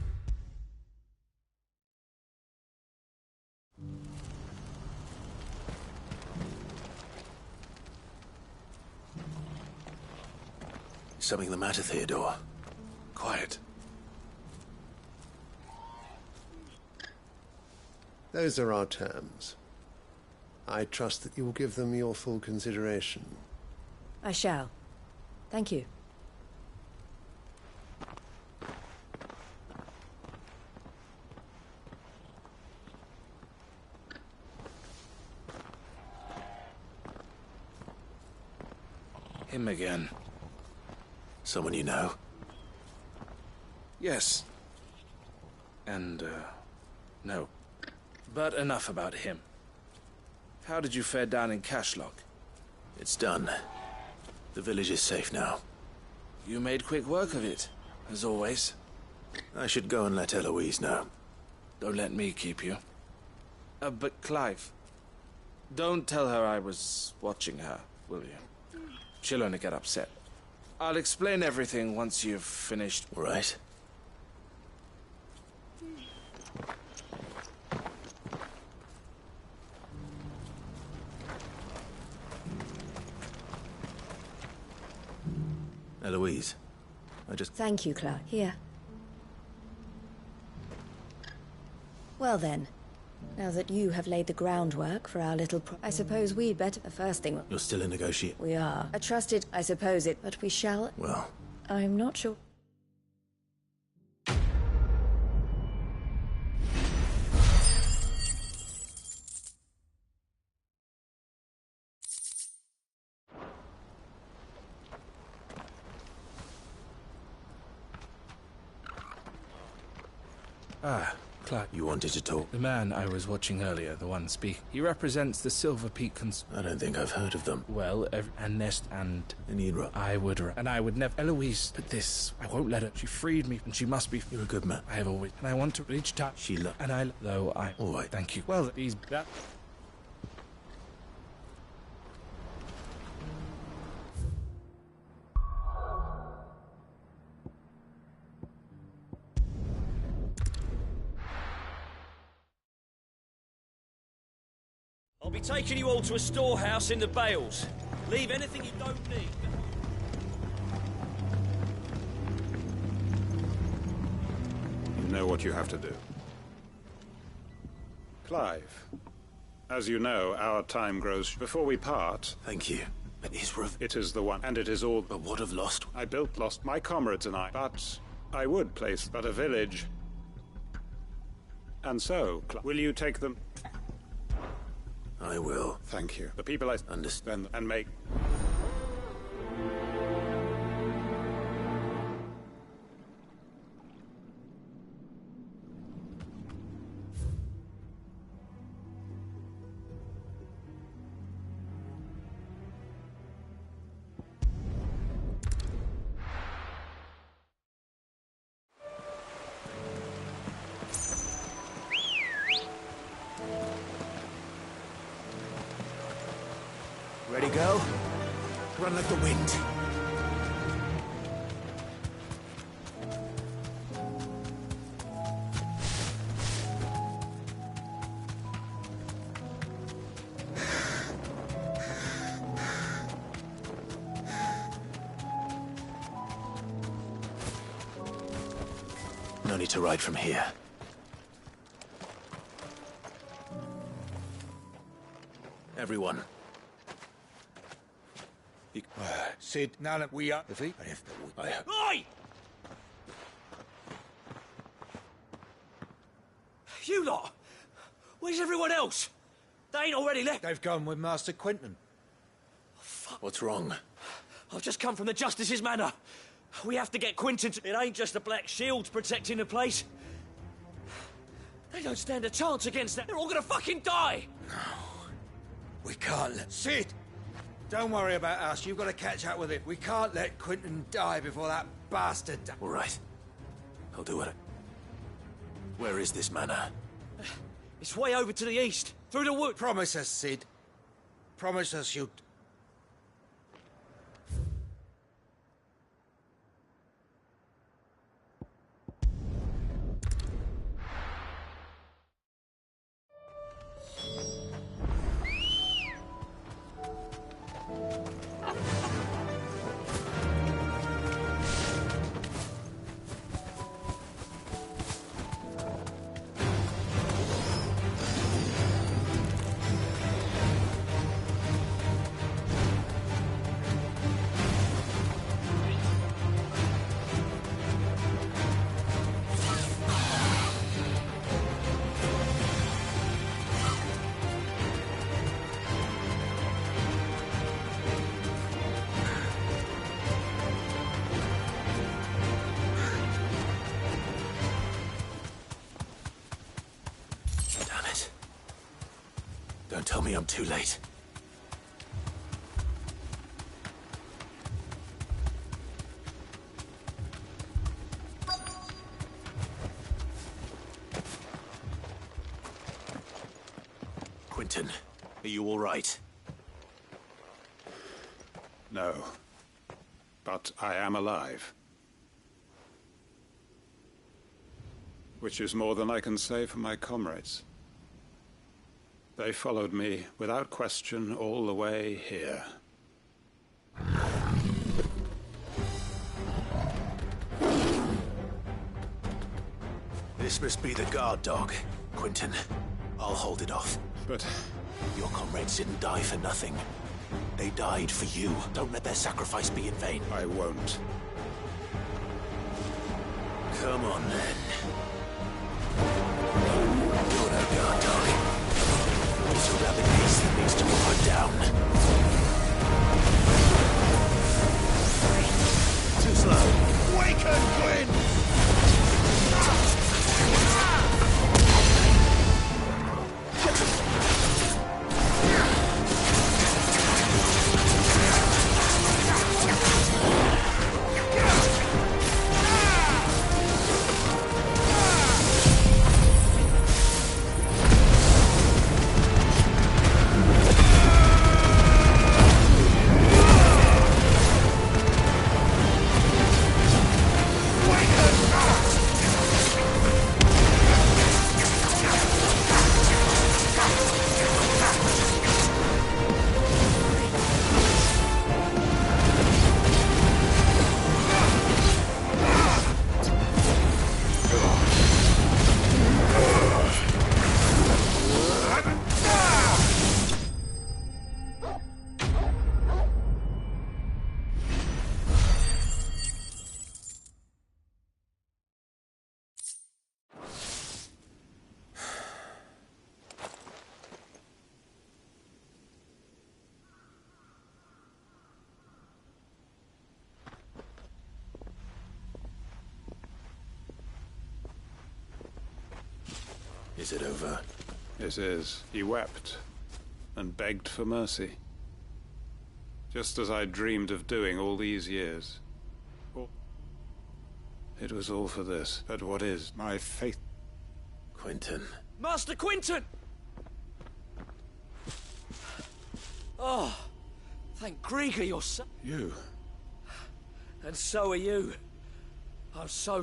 Something the matter, Theodore? Quiet. Those are our terms. I trust that you will give them your full consideration. I shall. Thank you. Him again. Someone you know? Yes. And, no. But enough about him. How did you fare down in Cashlock? It's done. The village is safe now. You made quick work of it, as always. I should go and let Eloise know. Don't let me keep you. But Clive, don't tell her I was watching her, will you? She'll only get upset. I'll explain everything once you've finished. All right. Eloise, Thank you, Clive. Here. Well then, now that you have laid the groundwork for our little I suppose we'd better... The first thing... You're still in negotiation. We are. A trusted... I suppose it... But we shall... Well... I'm not sure. Ah, Clark. You wanted to talk? The man I was watching earlier, the one speaking. He represents the Silver Peak I don't think I've heard of them. Well, and Nest and... Enira. I would never... Eloise, but this... I won't let her. She freed me, and she must be... You're a good man. I have always... And I want to reach time. Sheila. And I... Though I... All right. Thank you. Well, these... That... I'll be taking you all to a storehouse in the Bales. Leave anything you don't need. You know what you have to do. Clive, as you know, our time grows... Before we part... Thank you. But it is the one, and it is all... But what of Lost? I built Lost, my comrades and I. But I would place but a village. And so, will you take them... I will. Thank you. The people I understand and make... Ready, go? Run like the wind. No need to ride from here. Everyone. Sid, now that we are... Oi! You lot! Where's everyone else? They ain't already left. They've gone with Master Quentin. Fuck. What's wrong? I've just come from the Justice's manor. We have to get Quentin to... It ain't just the Black Shields protecting the place. They don't stand a chance against that. They're all gonna fucking die! No. We can't let... Sid! Don't worry about us. You've got to catch up with it. We can't let Quentin die before that bastard... All right. I'll do it. Where is this manor? It's way over to the east, through the wood. Promise us, Sid. Promise us you'll... Don't tell me I'm too late. Quentin, are you all right? No. But I am alive. Which is more than I can say for my comrades. They followed me without question all the way here. This must be the guard dog, Quentin. I'll hold it off. But... your comrades didn't die for nothing. They died for you. Don't let their sacrifice be in vain. I won't. Come on, then. You're no guard dog. It's a rabid beast that needs to be put down. Too slow. Waken, Gwyn! Is it over? It is. He wept and begged for mercy. Just as I dreamed of doing all these years. It was all for this. But what is my faith? Quentin. Master Quentin! Oh, thank Grieger you're so... You? And so are you. I'm so...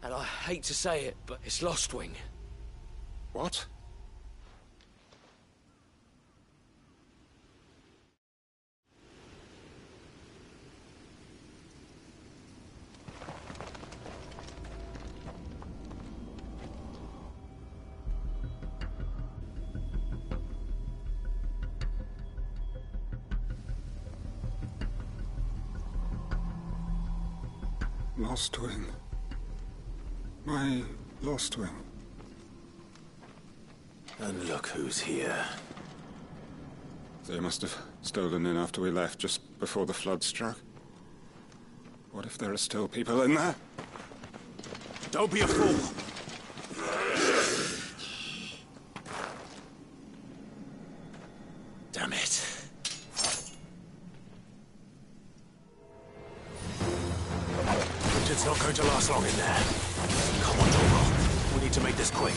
And I hate to say it, but it's Lostwing. What? Lostwing. My Lostwing. And look who's here. They must have stolen in after we left, just before the flood struck. What if there are still people in there? Don't be a fool! Damn it. It's not going to last long in there. Come on, Torgal. We need to make this quick.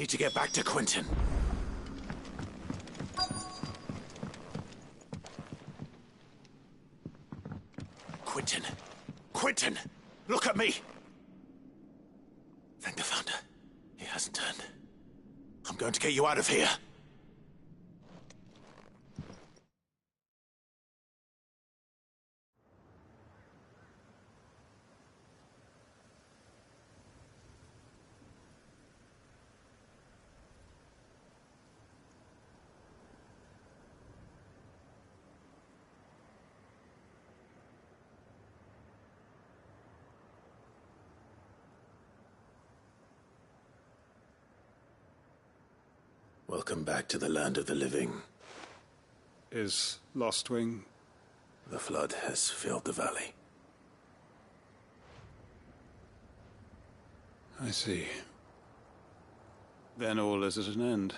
need to get back to Quentin. Quentin! Quentin! Look at me! Thank the Founder. He hasn't turned. I'm going to get you out of here. Welcome back to the land of the living. Is Lostwing? The flood has filled the valley. I see. Then all is at an end.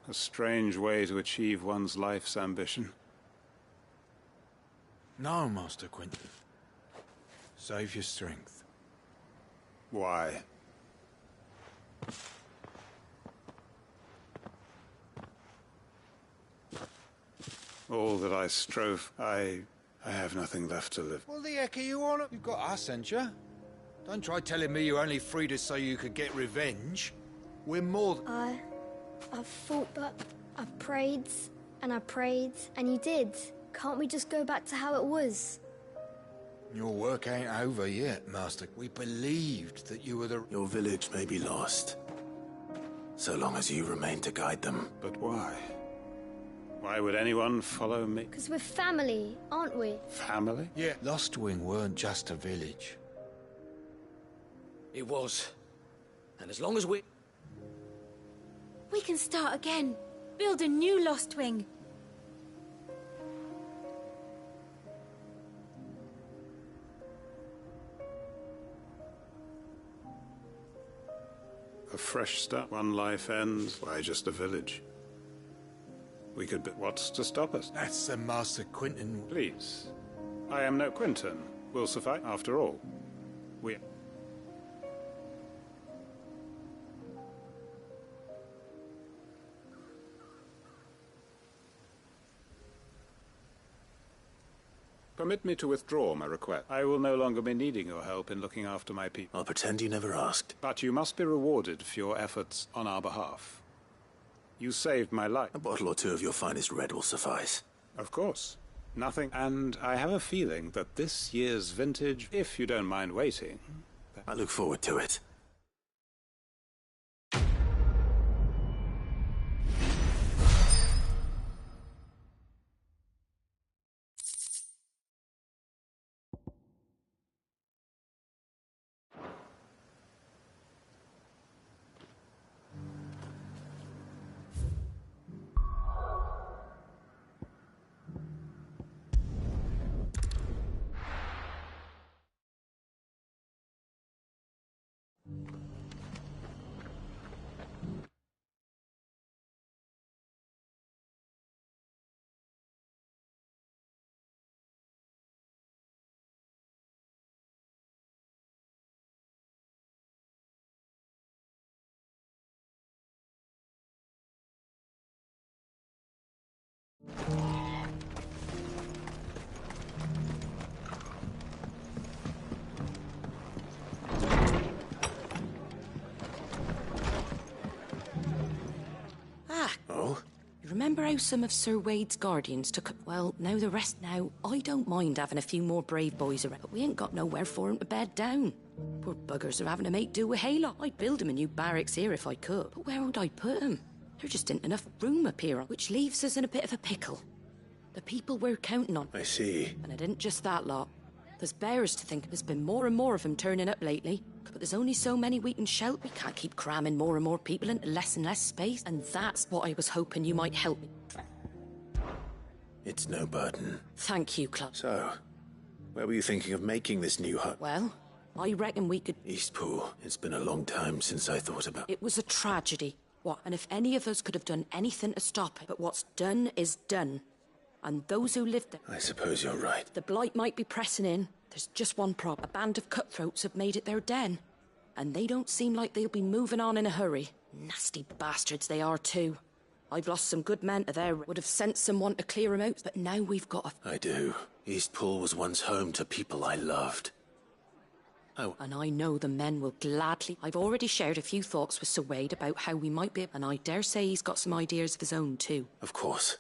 A strange way to achieve one's life's ambition. No, Master Quentin. Save your strength. Why? All that I strove, I have nothing left to live. What the heck are you on? You've got us, ain't you? Don't try telling me you only freed us so you could get revenge. We're more than... I've fought, but I've prayed, and you did. Can't we just go back to how it was? Your work ain't over yet, Master. We believed that you were the... Your village may be lost, so long as you remain to guide them. But why? Why would anyone follow me? Because we're family, aren't we? Family? Yeah. Lostwing weren't just a village. It was. And as long as we can start again. Build a new Lostwing. A fresh start. One life ends. Why just a village? We could... What's to stop us? That's the Master Quentin. Please. I am no Quentin. Will suffice. After all, we... Permit me to withdraw my request. I will no longer be needing your help in looking after my people. I'll pretend you never asked. But you must be rewarded for your efforts on our behalf. You saved my life. A bottle or two of your finest red will suffice. Of course. Nothing. And I have a feeling that this year's vintage, if you don't mind waiting... I look forward to it. Remember how some of Sir Wade's guardians took... Well, now the rest now. I don't mind having a few more brave boys around, but we ain't got nowhere for 'em to bed down. Poor buggers are having to make do with hayloft. I'd build 'em a new barracks here if I could, but where would I put 'em? There just ain't enough room up here, which leaves us in a bit of a pickle. The people we're counting on. I see. And it isn't just that lot. There's bearers to think. There's been more and more of them turning up lately. But there's only so many we can shelter. We can't keep cramming more and more people into less and less space. And that's what I was hoping you might help me. It's no burden. Thank you, Club. So, where were you thinking of making this new hut? Well, I reckon we could... Eastpool. It's been a long time since I thought about... It was a tragedy. What? And if any of us could have done anything to stop it. But what's done is done. And those who lived there... I suppose you're right. The blight might be pressing in. There's just one problem. A band of cutthroats have made it their den. And they don't seem like they'll be moving on in a hurry. Nasty bastards they are too. I've lost some good men to there. Would have sent someone to clear them out, but now we've got a... I do. Eastpool was once home to people I loved. Oh. And I know the men will gladly... I've already shared a few thoughts with Sir Wade about how we might be... And I dare say he's got some ideas of his own too. Of course.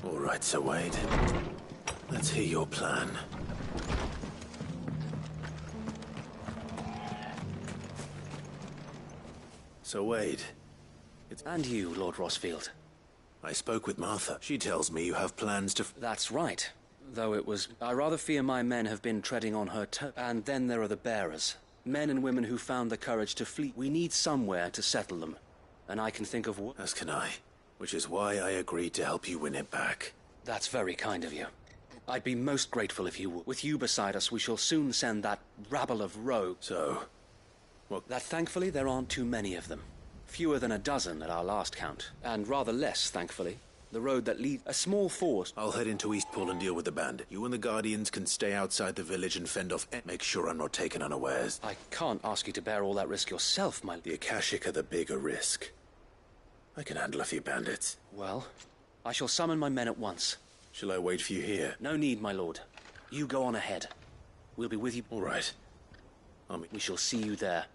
All right, Sir Wade. Let's hear your plan. Sir Wade. And you, Lord Rossfield. I spoke with Martha. She tells me you have plans to... That's right. Though it was... I rather fear my men have been treading on her toe. And then there are the bearers. Men and women who found the courage to flee. We need somewhere to settle them. And I can think of what... As can I. Which is why I agreed to help you win it back. That's very kind of you. I'd be most grateful if you would. With you beside us, we shall soon send that rabble of rogues. So? What? That thankfully there aren't too many of them. Fewer than a dozen at our last count. And rather less, thankfully. The road that leads... A small force... I'll head into Eastpool and deal with the bandit. You and the Guardians can stay outside the village and fend off... Make sure I'm not taken unawares. I can't ask you to bear all that risk yourself, my... The Akashic are the bigger risk. I can handle a few bandits. Well, I shall summon my men at once. Shall I wait for you here? No need, my lord. You go on ahead. We'll be with you... All right. We shall see you there.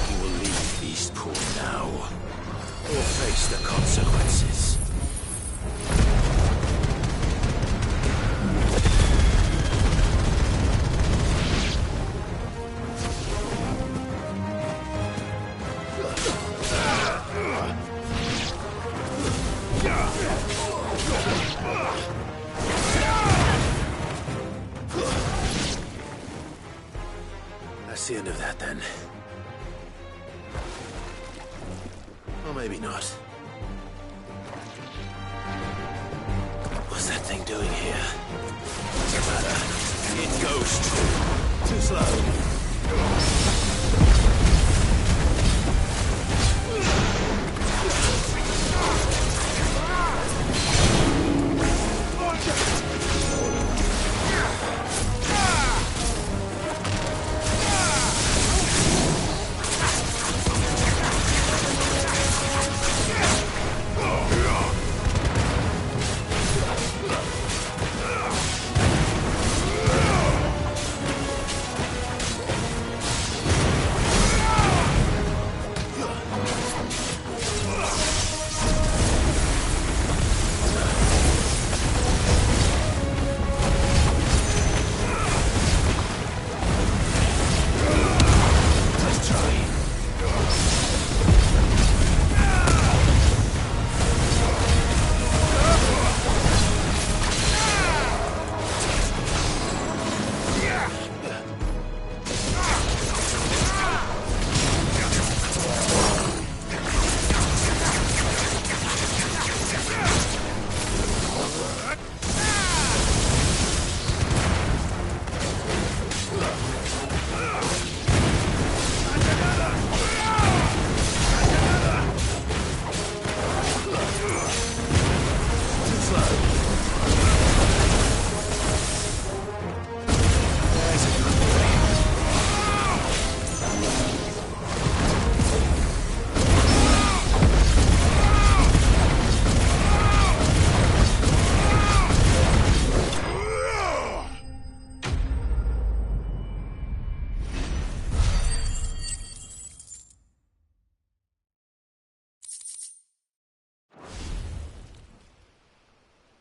You will leave Eastpool now, or face the consequences. That's the end of that, then. Or maybe not. What's that thing doing here? Doesn't matter. It goes too slow.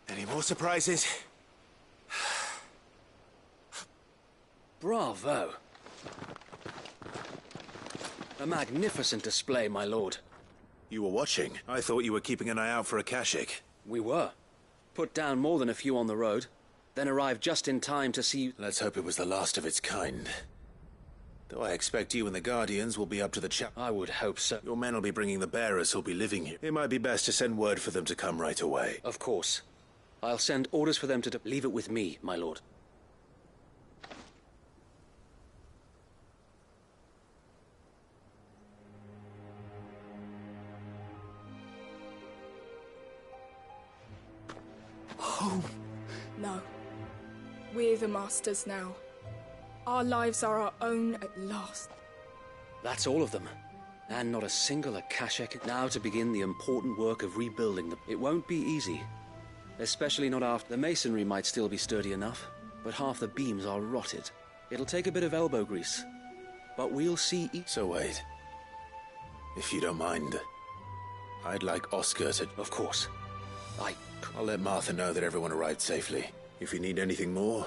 Any more surprises? Bravo. A magnificent display, my lord. You were watching. I thought you were keeping an eye out for a Kashik. We were. Put down more than a few on the road, then arrived just in time to see... Let's hope it was the last of its kind. Though I expect you and the Guardians will be up to the chap. I would hope so. Your men will be bringing the bearers who'll be living here. It might be best to send word for them to come right away. Of course. I'll send orders for them to leave it with me, my lord. Home. No. We're the masters now. Our lives are our own at last. That's all of them. And not a single Akashic. Now to begin the important work of rebuilding them. It won't be easy. Especially not after... The masonry might still be sturdy enough, but half the beams are rotted. It'll take a bit of elbow grease. But we'll see... So wait. If you don't mind, I'd like Oscar to... Of course. I'll let Martha know that everyone arrived safely. If you need anything more,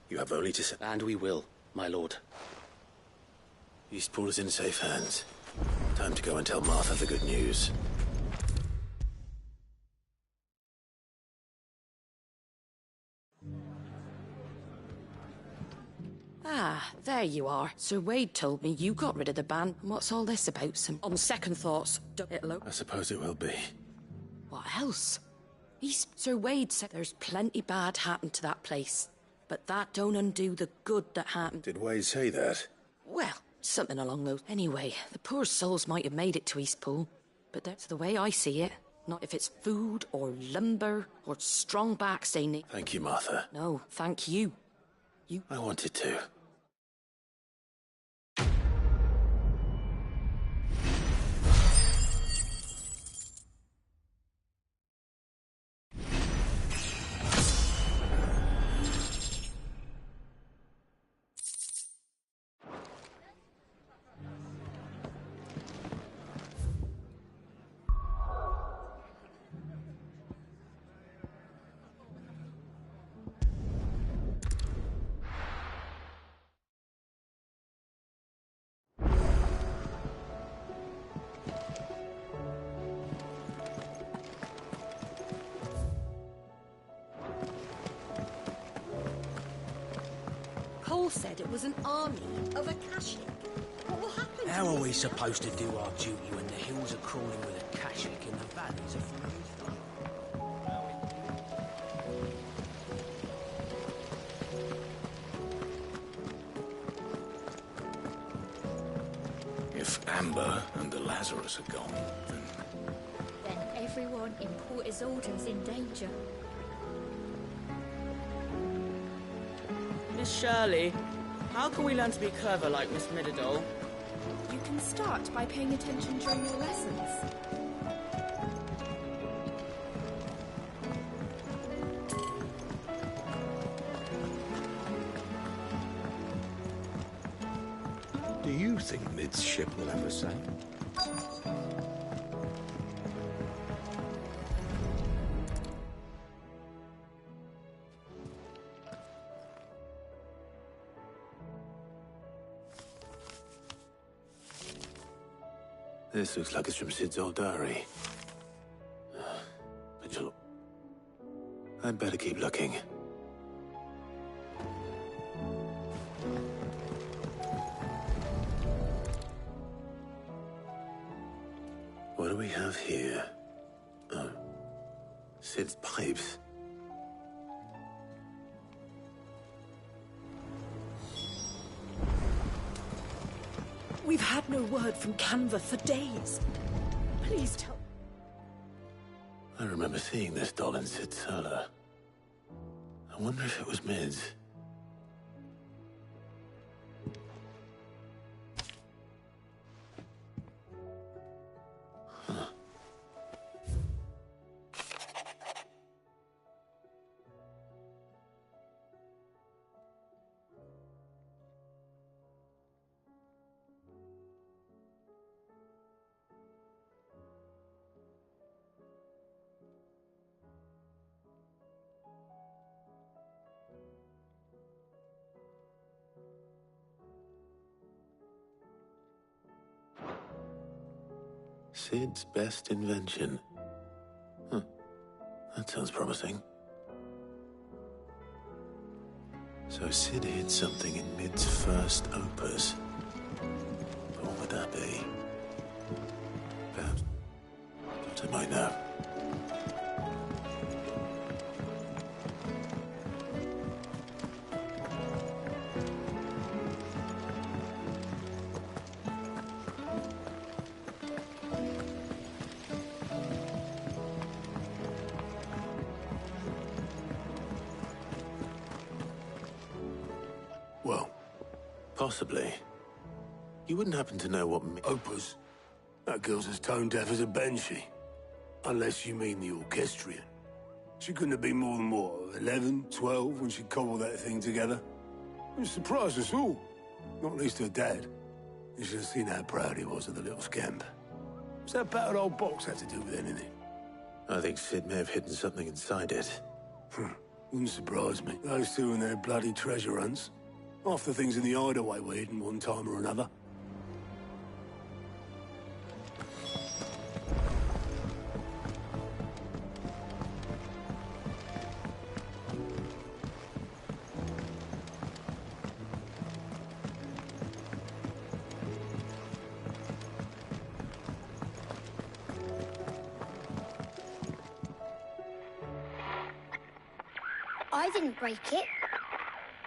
you have only to say... And we will, my lord. Eastpool is in safe hands. Time to go and tell Martha the good news. Ah, there you are. Sir Wade told me you got rid of the ban. What's all this about, Sim? On second thoughts, I suppose it will be. What else? Sir Wade said there's plenty bad happened to that place. But that don't undo the good that happened. Did Wade say that? Well, something along those... Anyway, the poor souls might have made it to Eastpool. But that's the way I see it. Not if it's food, or lumber, or strong backs they need. Thank you, Martha. No, thank you. I wanted to. Cole said it was an army of Akashic. What will happen? How are we supposed to do our duty when the hills are crawling with Akashic and the valleys are full of If Amber and the Lazarus are gone, then... Then everyone in Port Isolde's in danger. Miss Shirley, how can we learn to be clever like Miss Mididol? You can start by paying attention during your lessons. Do you think Mid's ship will have a say? This looks like it's from Sid's old diary. I'd better keep looking. What do we have here? Oh, Sid's pipes. We've had no word from Canva for days. Please tell... I remember seeing this doll in Sid's cellar. I wonder if it was Mid's. Sid's best invention. Huh. That sounds promising. So Sid hid something in Mid's first opus. What would that be? Perhaps I might know. Well, possibly. You wouldn't happen to know what Opus? That girl's as tone deaf as a banshee. Unless you mean the orchestrion. She couldn't have been more than, what, 11, 12 when she cobbled that thing together? It surprised us all. Not least her dad. You should have seen how proud he was of the little scamp. What's that battered old box had to do with anything? I think Sid may have hidden something inside it. Wouldn't surprise me. Those two and their bloody treasure hunts. Half the things in the hideaway were hidden one time or another. I didn't break it.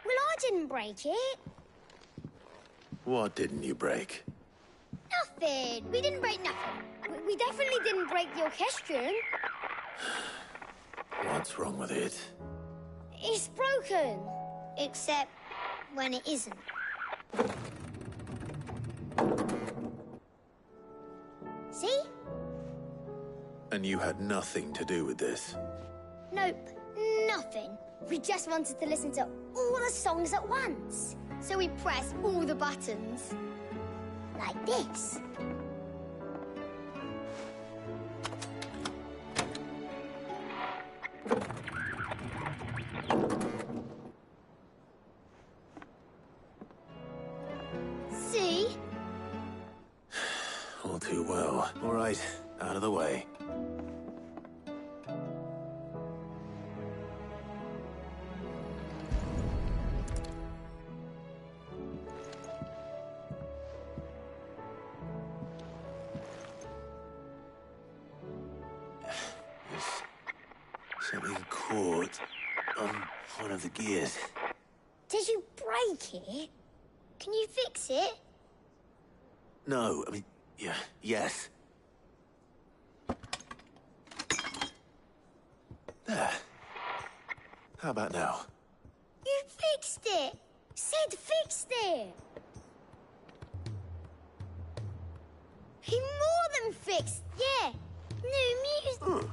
Well, I didn't break it. What didn't you break? Nothing. We didn't break nothing. We definitely didn't break the orchestrion. What's wrong with it? It's broken. Except when it isn't. See? And you had nothing to do with this? Nope. Nothing. We just wanted to listen to all the songs at once. So we pressed all the buttons. Like this. See? All too well. All right, out of the way. Something caught on one of the gears. Did you break it? Can you fix it? No, I mean, yeah, yes. There. How about now? You fixed it! Sid fixed it! He more than fixed, yeah! New music!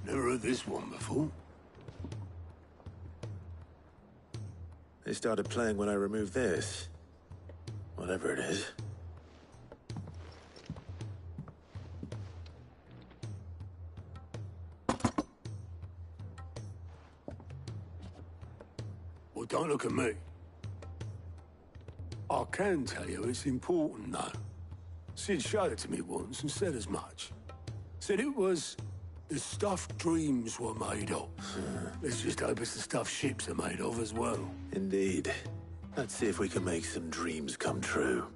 Never heard this one before. They started playing when I removed this. Whatever it is. Well, don't look at me. I can tell you it's important, though. Sid showed it to me once and said as much. Said it was the stuff dreams were made of. Let's just hope it's the stuff ships are made of as well. Indeed. Let's see if we can make some dreams come true.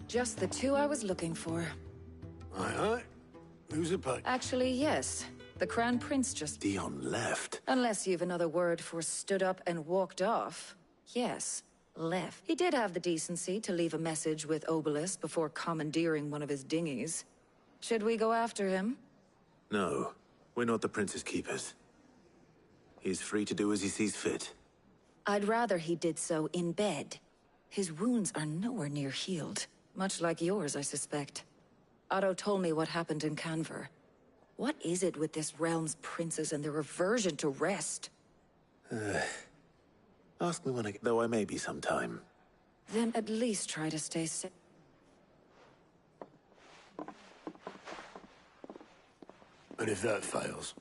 Just the two I was looking for. Aye. Who's a pay? Actually, yes. The Crown Prince just... Dion left. Unless you've another word for stood up and walked off. Yes, left. He did have the decency to leave a message with Obelisk before commandeering one of his dinghies. Should we go after him? No, we're not the Prince's keepers. He's free to do as he sees fit. I'd rather he did so in bed. His wounds are nowhere near healed. Much like yours, I suspect. Otto told me what happened in Canver. What is it with this realm's princes and their aversion to rest? Ask me when though I may be sometime. Then at least try to stay safe. And if that fails,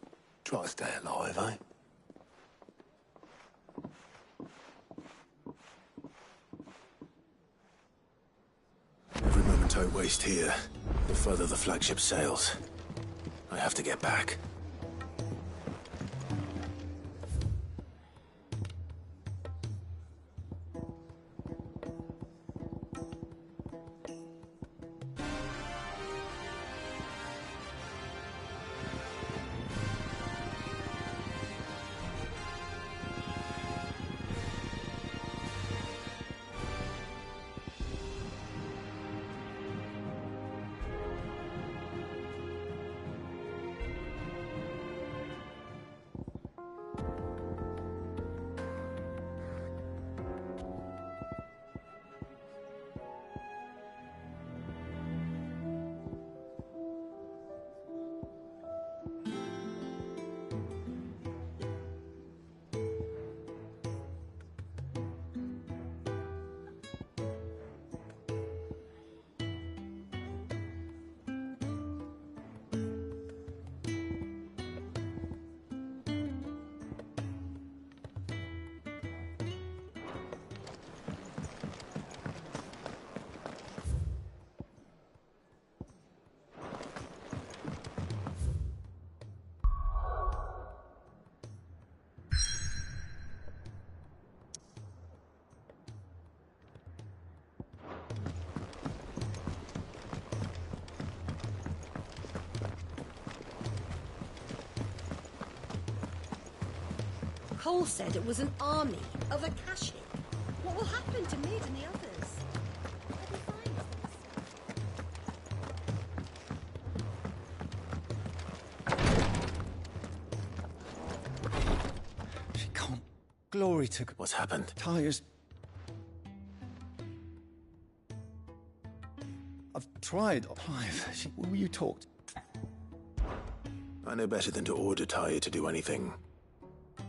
try to stay alive, eh? Every moment I waste here, the further the flagship sails. I have to get back. Cole said it was an army of Akashic. What will happen to Mid and the others? She can't. Glory to... What's happened? Tires. I've tried. Clive, will you talk? I know better than to order Tyre to do anything.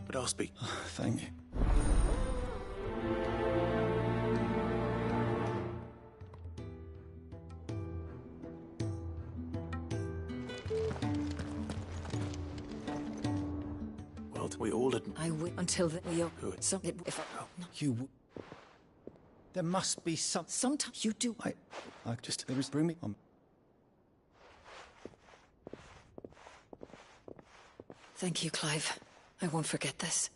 But I'll speak. Thank you. Well, we all admit... I will until we are... So if You... There must be some... Sometimes you do... I just... There is... Bring me... Thank you, Clive. I won't forget this.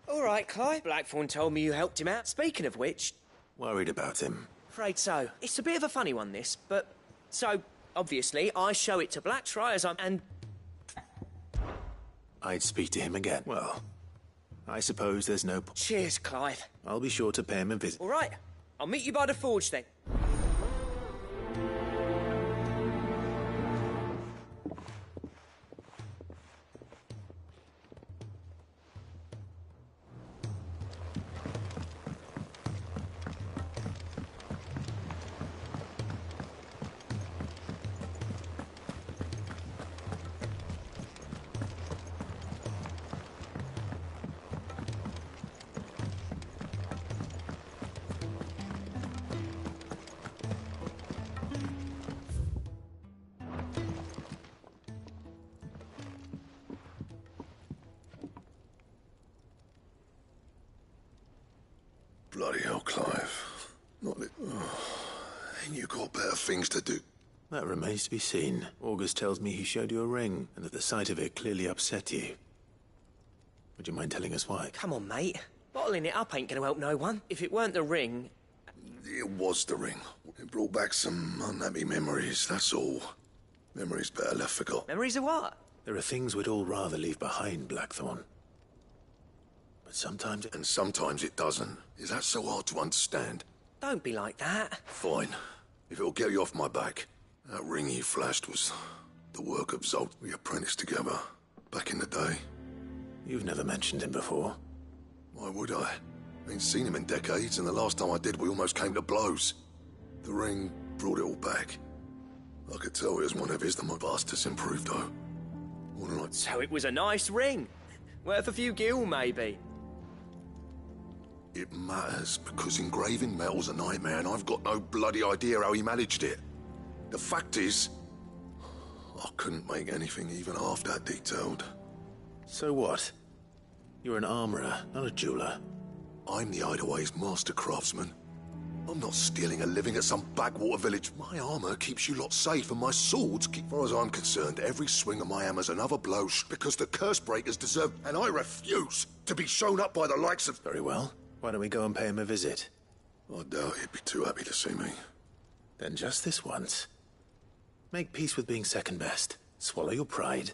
All right, Clive. Blackthorn told me you helped him out. Speaking of which... Worried about him. Afraid so. It's a bit of a funny one, this, but... So, obviously, I show it to Blackfriars as I'm... and... I'd speak to him again. Well, I suppose there's no... Cheers, Clive. I'll be sure to pay him a visit. All right. I'll meet you by the forge, then. Bloody hell, Clive. Not it. Ain't you got better things to do? That remains to be seen. August tells me he showed you a ring, and that the sight of it clearly upset you. Would you mind telling us why? Come on, mate. Bottling it up ain't gonna help no one. If it weren't the ring... It was the ring. It brought back some unhappy memories, that's all. Memories better left forgot. Memories of what? There are things we'd all rather leave behind, Blackthorn. but sometimes it... And sometimes it doesn't. Is that so hard to understand? Don't be like that. Fine. If it'll get you off my back. That ring you flashed was the work of Zolt. We apprenticed together back in the day. You've never mentioned him before. Why would I? Ain't seen him in decades, and the last time I did, we almost came to blows. The ring brought it all back. I could tell it was one of his that my bastard's improved, though. Wouldn't I? So it was a nice ring. Worth a few gil, maybe. It matters, because engraving metal's a nightmare, and I've got no bloody idea how he managed it. The fact is, I couldn't make anything even half that detailed. So what? You're an armorer, not a jeweler. I'm the Hideaway's master craftsman. I'm not stealing a living at some backwater village. My armor keeps you lot safe, and my swords keep... As far as I'm concerned, every swing of my hammer's another blow, because the curse breakers deserve... And I refuse to be shown up by the likes of... Very well. Why don't we go and pay him a visit? I doubt he'd be too happy to see me. Then just this once. Make peace with being second best. Swallow your pride.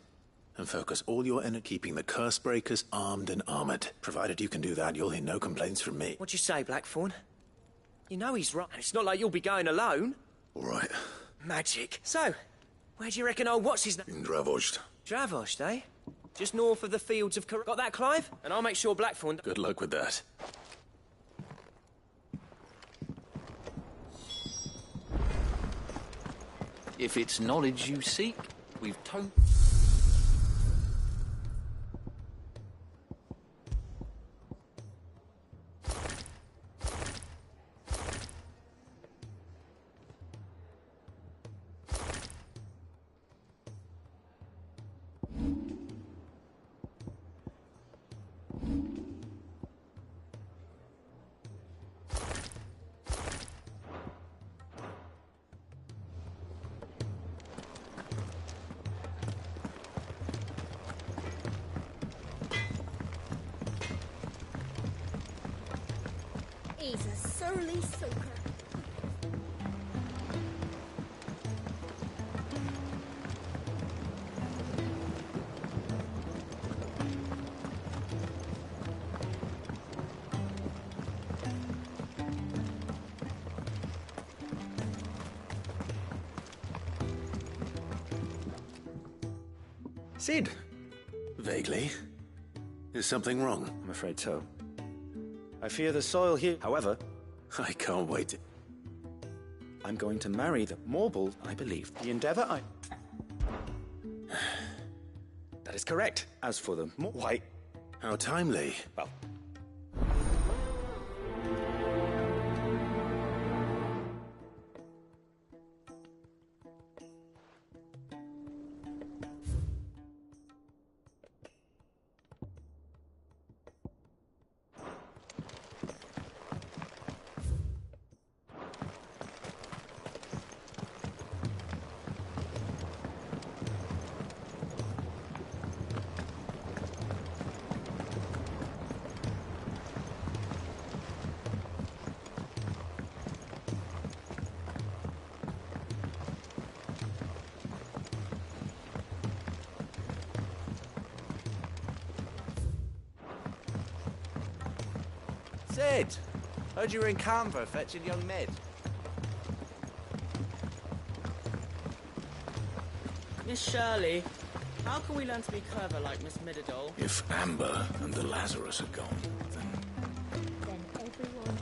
And focus all your energy keeping the curse breakers armed and armored. Provided you can do that, you'll hear no complaints from me. What'd you say, Blackthorn? You know he's right, and it's not like you'll be going alone. All right. Magic. So, where do you reckon old what's-his-name... In Dravost. Dravost, eh? Just north of the fields of Got that, Clive? And I'll make sure Blackthorn... Good luck with that. If it's knowledge you seek, we've He's a surly soaker. Sid! Vaguely. Is something wrong? I'm afraid so. I fear the soil here. However, I can't wait. I'm going to marry the Morble, I believe. The endeavor That is correct. As for the why... How timely. Well... Sid! Heard you were in Canberra fetching young Ned. Miss Shirley, how can we learn to be clever like Miss Midadol? If Amber and the Lazarus are gone, then... everyone...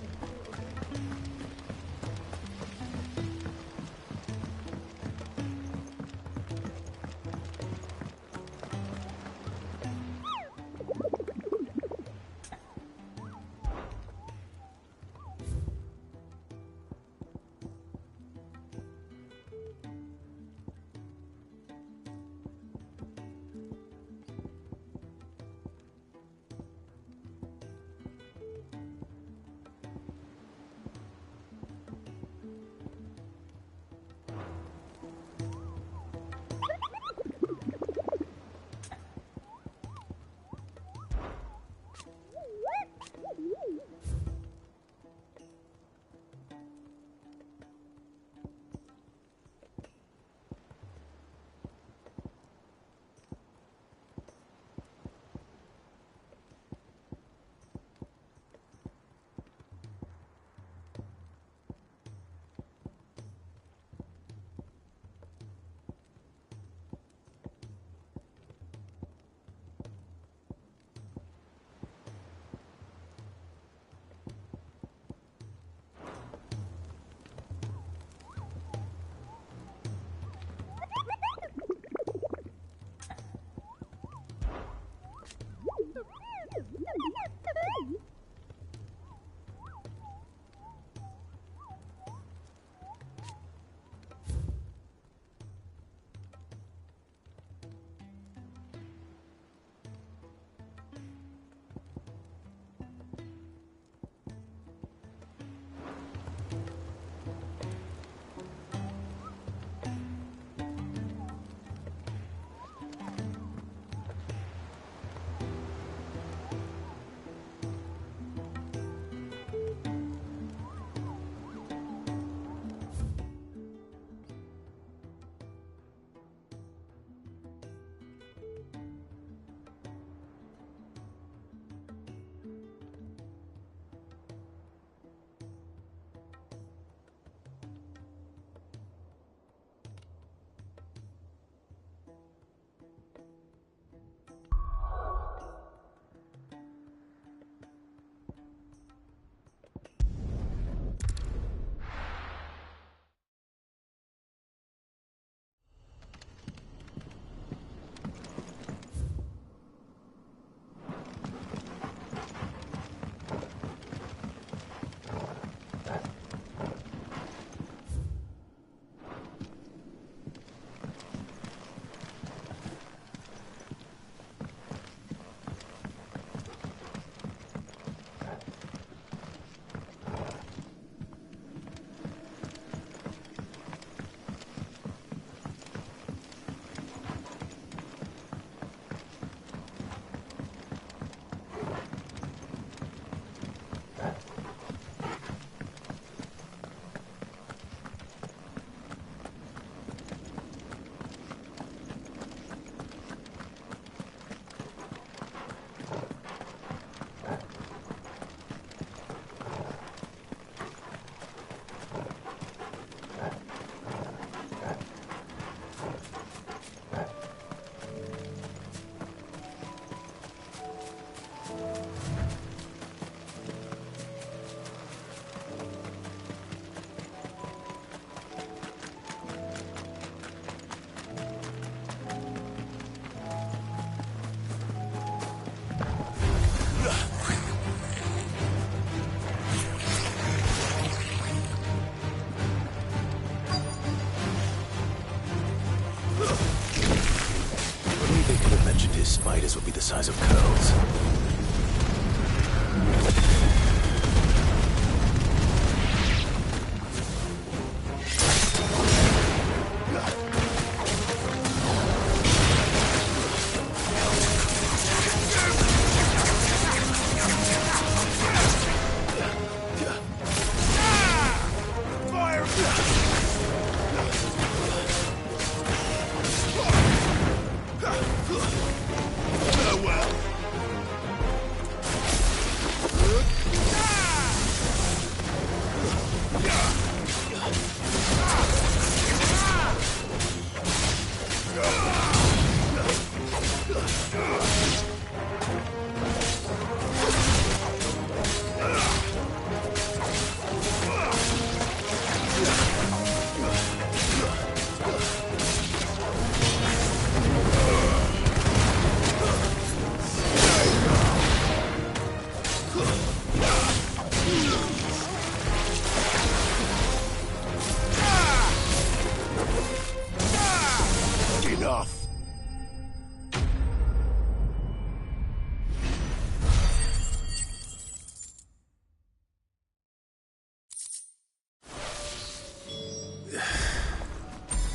ears will be the size of curls.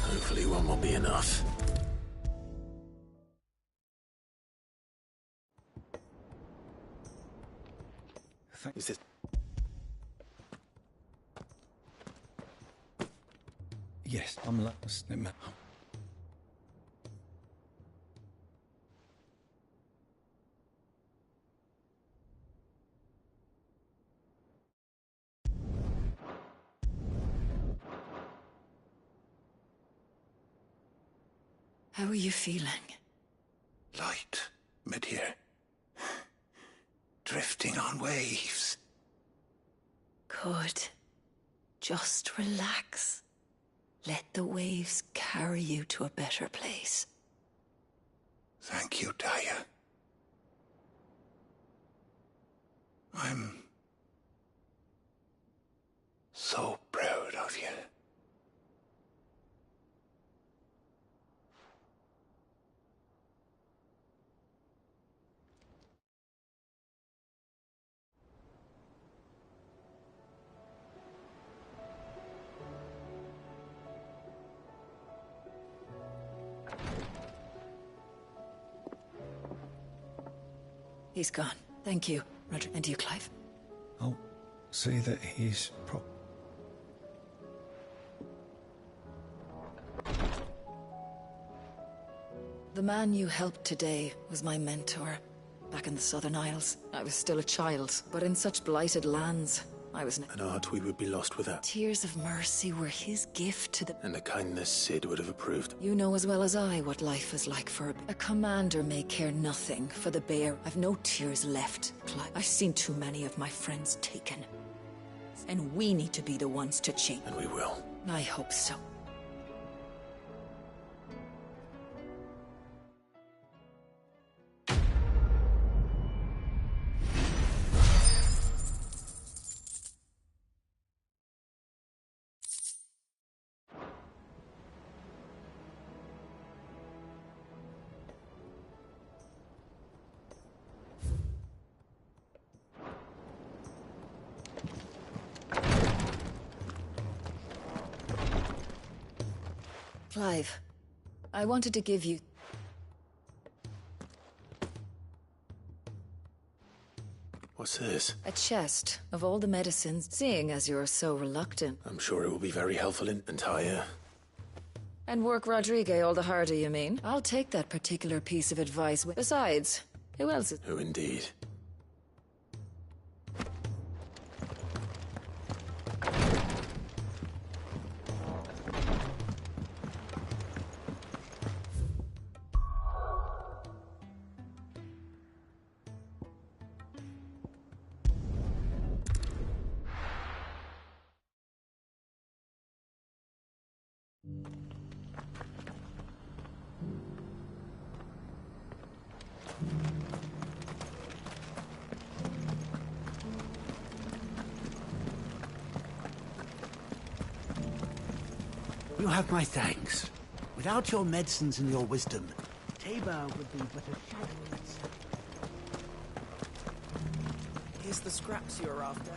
Hopefully one will be enough. Is this... Yes, I'm lost. How are you feeling? Light, mid-here. Drifting on waves. Good. Just relax. Let the waves carry you to a better place. Thank you, Daya. I'm so proud of you. He's gone. Thank you, Roger. And you, Clive? I'll see that he's The man you helped today was my mentor. Back in the Southern Isles, I was still a child, but in such blighted lands, I was... An art we would be lost without. Tears of mercy were his gift to the... And a kindness Sid would have approved. You know as well as I what life is like for a commander may care nothing for the bear. I've no tears left, Clive. I've seen too many of my friends taken. And we need to be the ones to change. And we will. I hope so. Clive, I wanted to give you... What's this? a chest of all the medicines, seeing as you're so reluctant. I'm sure it will be very helpful in Tyre. And work Rodrigue all the harder, you mean? I'll take that particular piece of advice. Besides, who else is... Who indeed? You have my thanks. Without your medicines and your wisdom, Tabor would be but a shadow. Here's the scraps you're after.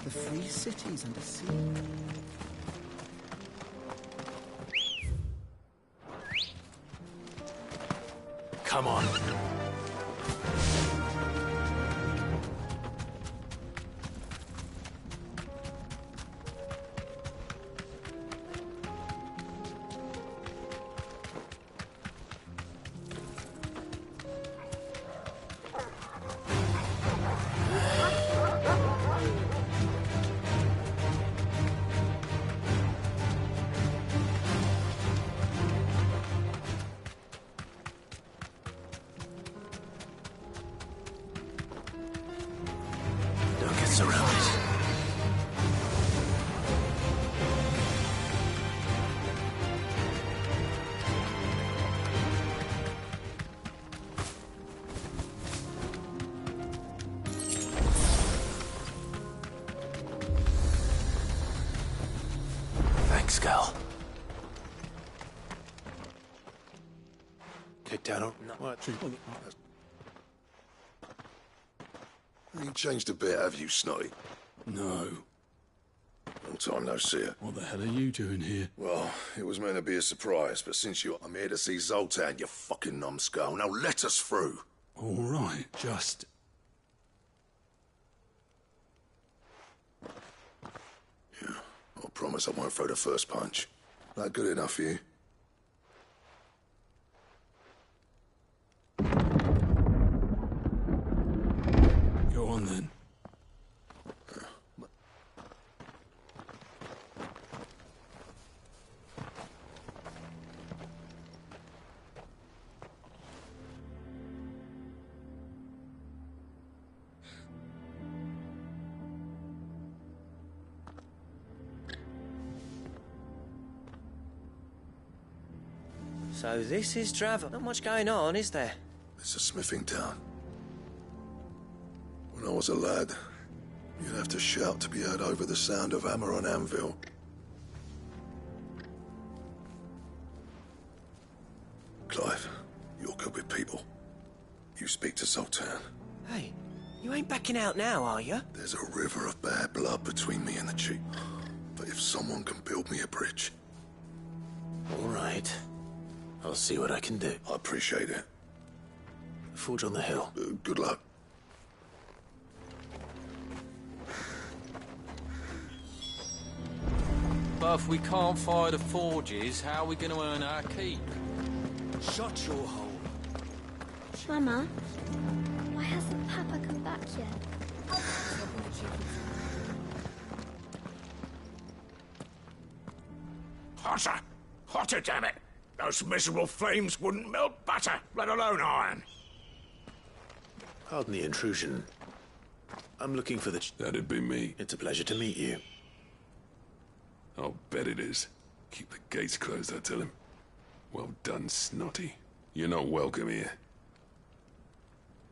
The free cities under sea. Come on. Don't get surrounded. Thanks, Cal. Kicked out of... What? You changed a bit, have you, Snotty? No. Long time no see her. What the hell are you doing here? Well, it was meant to be a surprise, but since I'm here to see Zoltan, you fucking numbskull. Now let us through. All right, just... Yeah, I promise I won't throw the first punch. That good enough for you? Go on then. So this is Draven. Not much going on, is there? It's a smithing town. When I was a lad, you'd have to shout to be heard over the sound of hammer on anvil. Clive, you're good with people. You speak to Zoltan. Hey, you ain't backing out now, are you? There's a river of bad blood between me and the chief. But if someone can build me a bridge... All right. I'll see what I can do. I appreciate it. Forge on the hill. Good luck. But if we can't fire the forges, how are we going to earn our keep? Shut your hole. Mama, why hasn't Papa come back yet? Hotter! Hotter, damn it! Those miserable flames wouldn't melt butter, let alone iron. Pardon the intrusion. I'm looking for the... That'd be me. It's a pleasure to meet you. I'll bet it is. Keep the gates closed, I tell him. Well done, Snotty. You're not welcome here.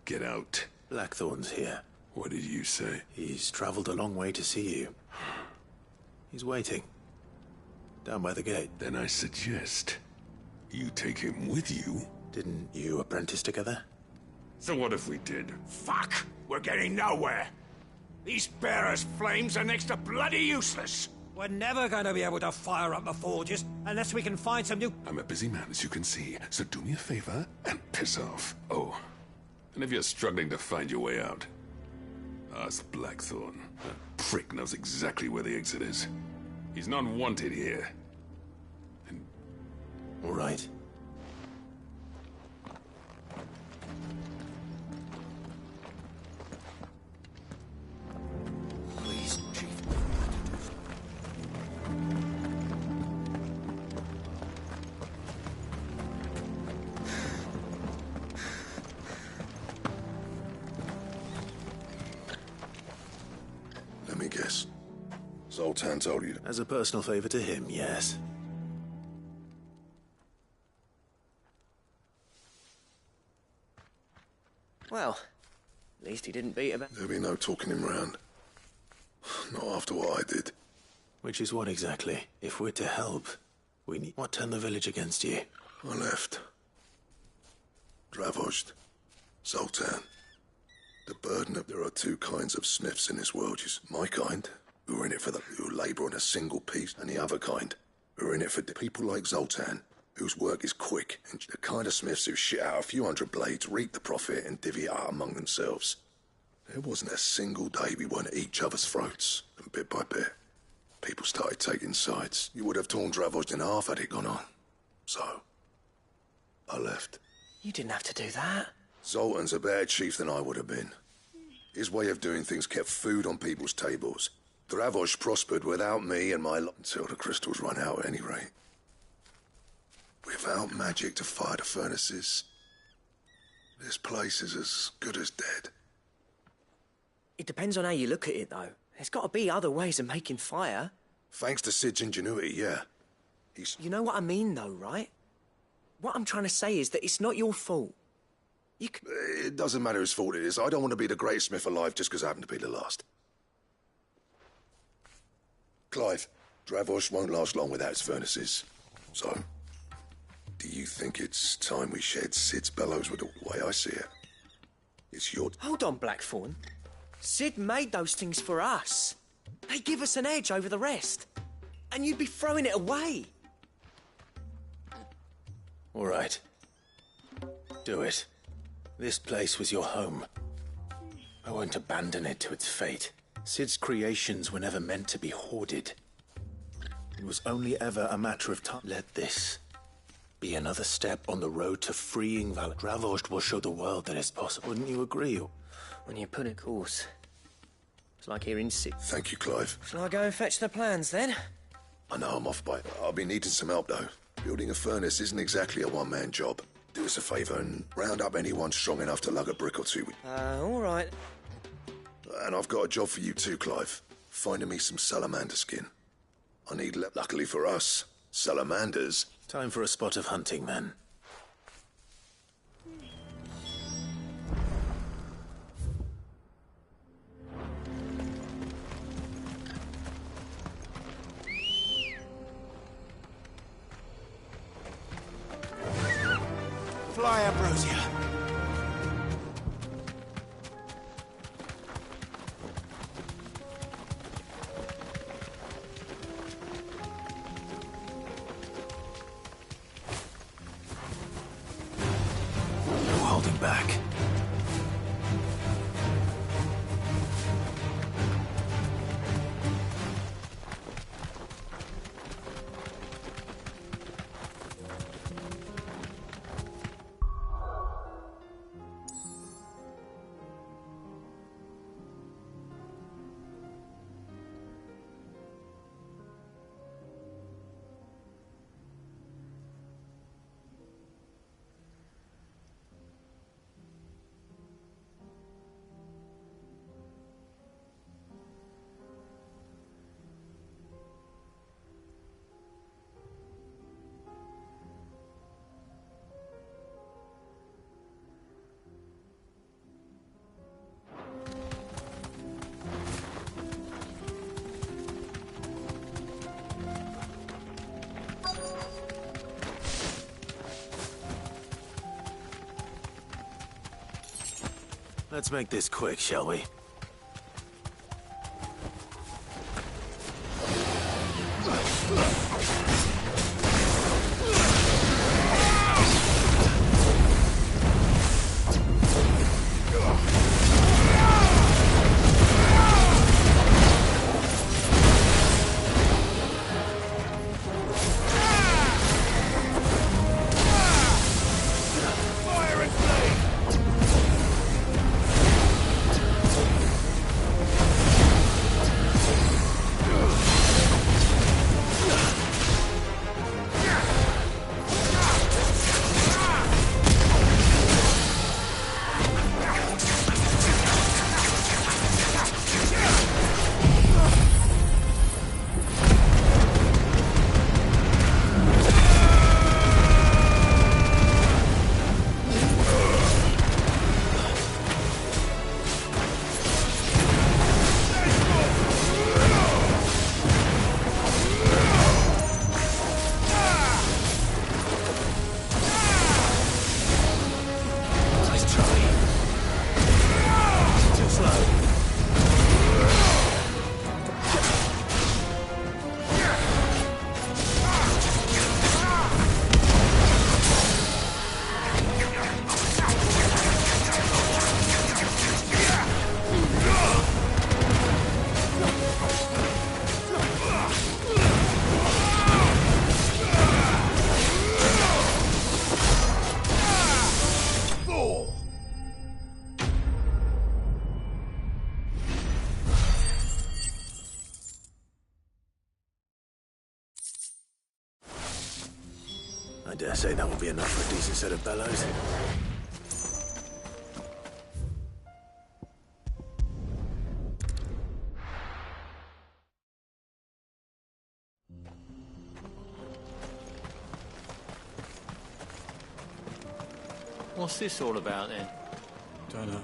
Get out. Blackthorn's here. What did you say? He's traveled a long way to see you. He's waiting. Down by the gate. Then I suggest you take him with you. Didn't you apprentice together? So what if we did? Fuck! We're getting nowhere. These bearers' flames are next to bloody useless. We're never going to be able to fire up the forges unless we can find some new... I'm a busy man, as you can see, so do me a favor and piss off. Oh, and if you're struggling to find your way out, ask Blackthorn. That prick knows exactly where the exit is. He's not wanted here. And... All right. Please, Chief. guess. Zoltan told you. As a personal favor to him, yes. Well, at least he didn't beat about. There'll be no talking him round. Not after what I did. Which is what exactly? If we're to help, we need... What turned the village against you? I left. Dravozd. Zoltan. The burden of... There are two kinds of smiths in this world. My kind, who are in it for who labour on a single piece, and the other kind, who are in it for the people like Zoltan, whose work is quick, and the kind of smiths who shit out a few hundred blades, reap the profit, and divvy it out among themselves. There wasn't a single day we weren't at each other's throats, and bit by bit, people started taking sides. You would have torn Dravozd in half had it gone on. So, I left. You didn't have to do that. Zoltan's a better chief than I would have been. His way of doing things kept food on people's tables. Dravozd prospered without me and my lot until the crystals run out at any rate. Without magic to fire the furnaces, this place is as good as dead. It depends on how you look at it, though. There's got to be other ways of making fire. Thanks to Sid's ingenuity, yeah. You know what I mean, though, right? What I'm trying to say is that it's not your fault. It doesn't matter whose fault it is. I don't want to be the greatest smith alive just because I happen to be the last. Clive, Dravozd won't last long without its furnaces. So, do you think it's time we shed Sid's bellows with the way I see it? It's your... Hold on, Blackthorn. Sid made those things for us. They give us an edge over the rest. And you'd be throwing it away. All right. Do it. This place was your home. I won't abandon it to its fate. Sid's creations were never meant to be hoarded. It was only ever a matter of time. Let this be another step on the road to freeing Val. Dravozd will show the world that it's possible. Wouldn't you agree? When you put it, of course. It's like hearing Sid. Thank you, Clive. Shall I go and fetch the plans, then? I know I'm off by... I'll be needing some help, though. Building a furnace isn't exactly a one-man job. Do us a favour and round up anyone strong enough to lug a brick or two. All right. And I've got a job for you too, Clive. Finding me some salamander skin. I need... Luckily for us, salamanders... Time for a spot of hunting, then. Fly, Ambrosia. No holding back. Let's make this quick, shall we? Fire and flame! I dare say that will be enough for a decent set of bellows. What's this all about, then? Don't know.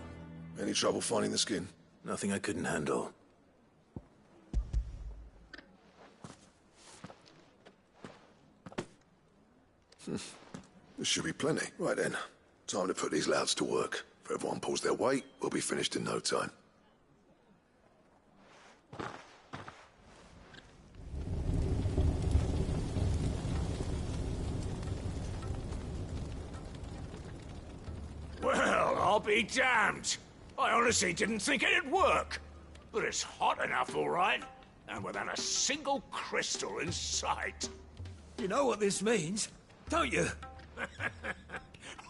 Any trouble finding the skin? Nothing I couldn't handle. There should be plenty. Right then. Time to put these louds to work. If everyone pulls their weight, we'll be finished in no time. Well, I'll be damned. I honestly didn't think it'd work. But it's hot enough, all right. And without a single crystal in sight. You know what this means, don't you?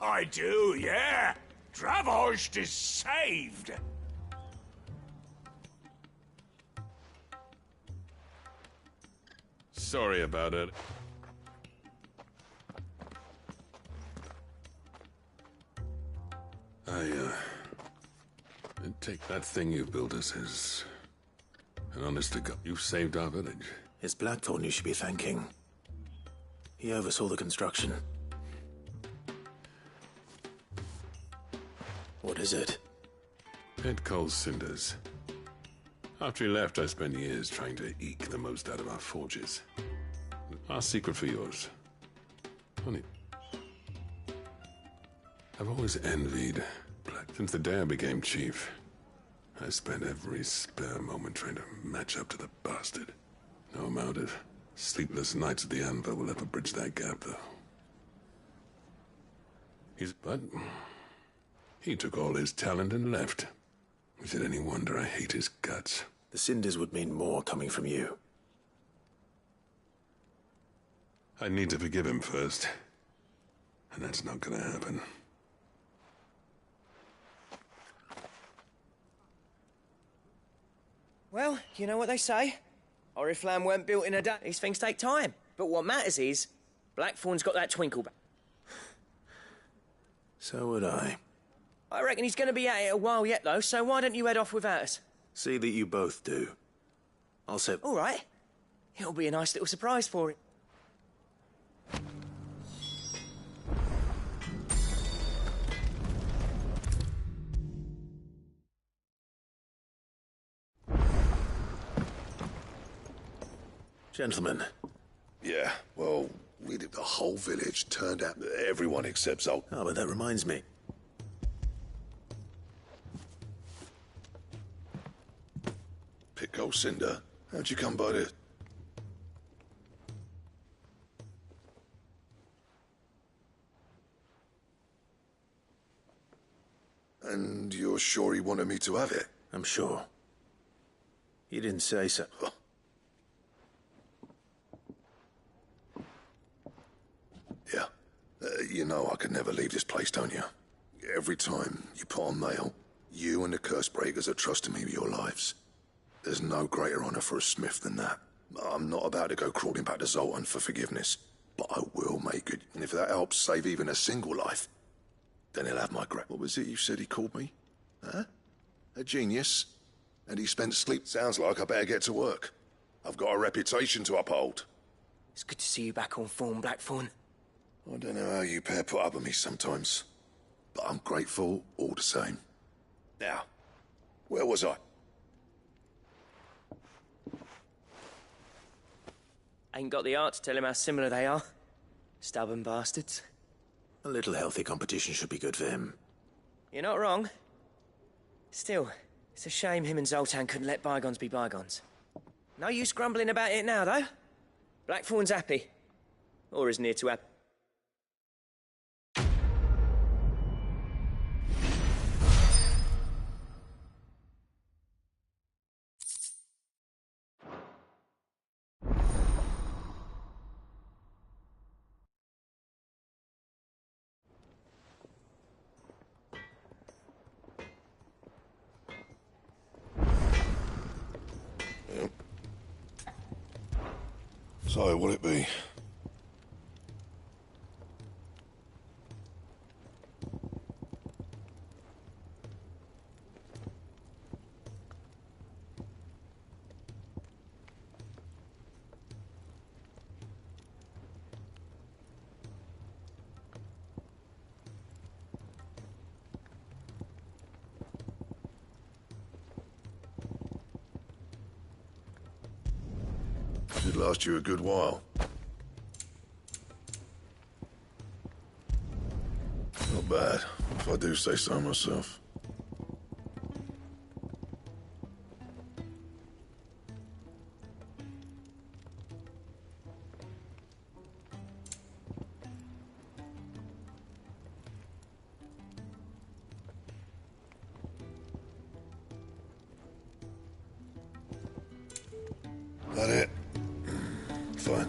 I do, yeah. Dravost is saved. Sorry about it. I take that thing you built us as an honest to God. You saved our village. It's Blackthorn you should be thanking. He oversaw the construction. What is it? Ed Cole's cinders. After he left, I spent years trying to eke the most out of our forges. Our secret for yours. Funny. I've always envied Black. Since the day I became chief, I spent every spare moment trying to match up to the bastard. No amount of sleepless nights at the anvil will ever bridge that gap, though. But he took all his talent and left. Is it any wonder I hate his guts? The cinders would mean more coming from you. I need to forgive him first. And that's not gonna happen. Well, you know what they say. Oriflamme weren't built in a day. These things take time. But what matters is, Blackthorn's got that twinkle back. So would I. I reckon he's going to be at it a while yet, though, so why don't you head off without us? See that you both do. I'll say... All right. It'll be a nice little surprise for him. Gentlemen. Yeah, well, we did the whole village, turned out everyone except Zolt. Oh, but that reminds me. Pick Cinder. How'd you come by this? And you're sure he wanted me to have it? I'm sure. You didn't say so. Huh. Yeah. You know I could never leave this place, don't you? Every time you put on mail, you and the curse breakers are trusting me with your lives. There's no greater honor for a smith than that. I'm not about to go crawling back to Zoltan for forgiveness, but I will make it. And if that helps save even a single life, then he'll have my What was it you said he called me? Huh? A genius? And he spent sleep. Sounds like I better get to work. I've got a reputation to uphold. It's good to see you back on form, Blackthorn. I don't know how you pair put up with me sometimes, but I'm grateful all the same. Now, where was I? Ain't got the art to tell him how similar they are. Stubborn bastards. A little healthy competition should be good for him. You're not wrong. Still, it's a shame him and Zoltan couldn't let bygones be bygones. No use grumbling about it now, though. Blackthorn's happy. Or is near to happy. So, what'll it be? Should last you a good while. Not bad, if I do say so myself. That it? Fine.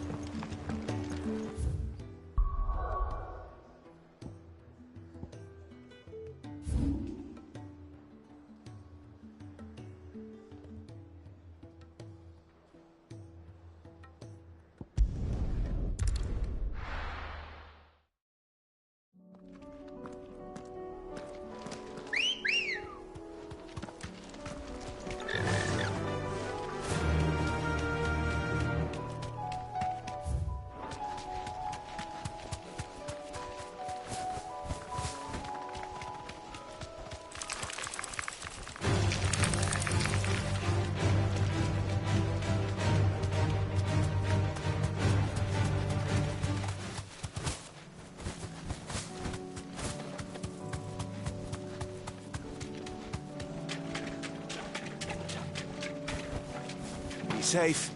Be safe.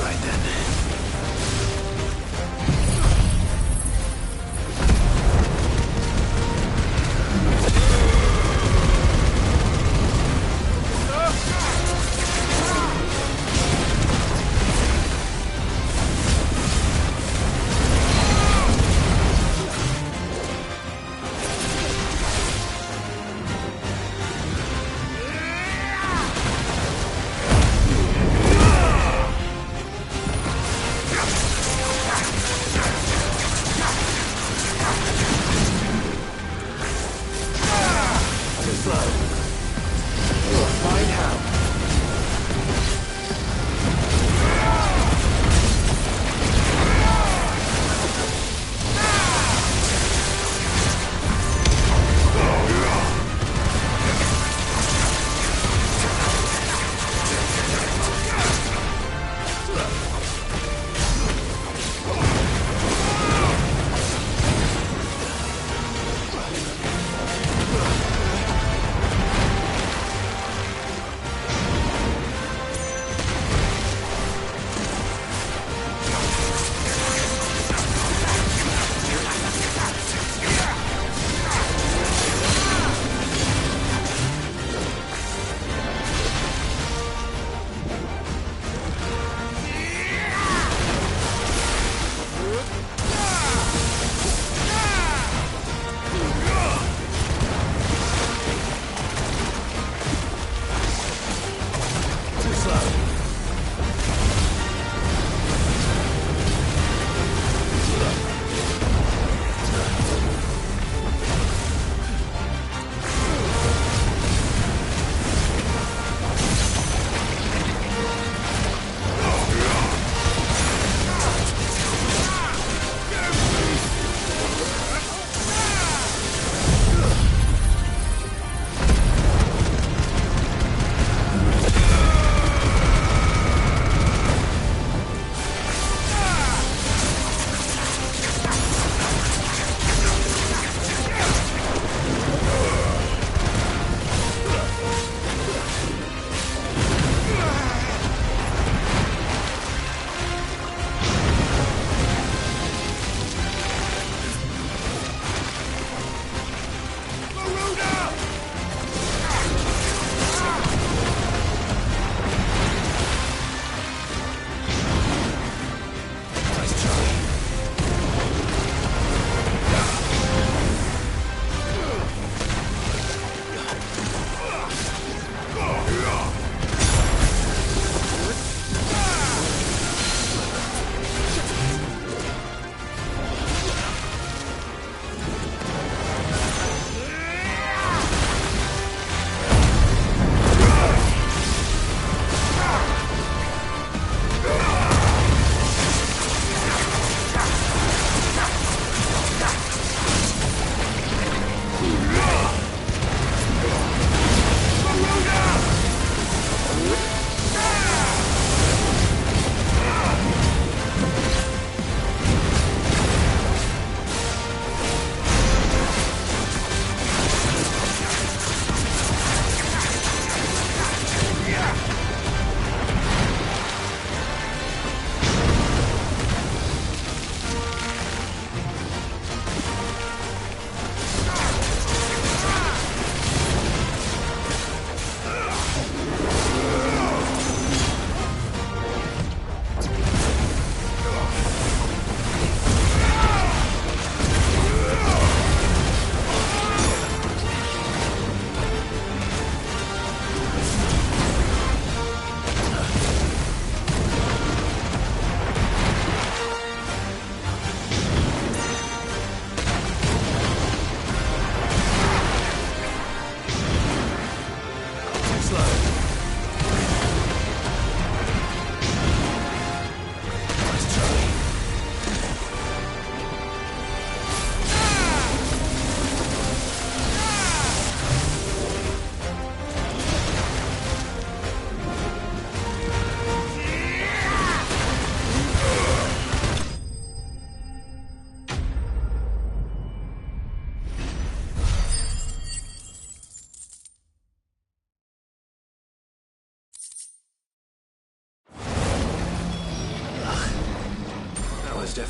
Right then.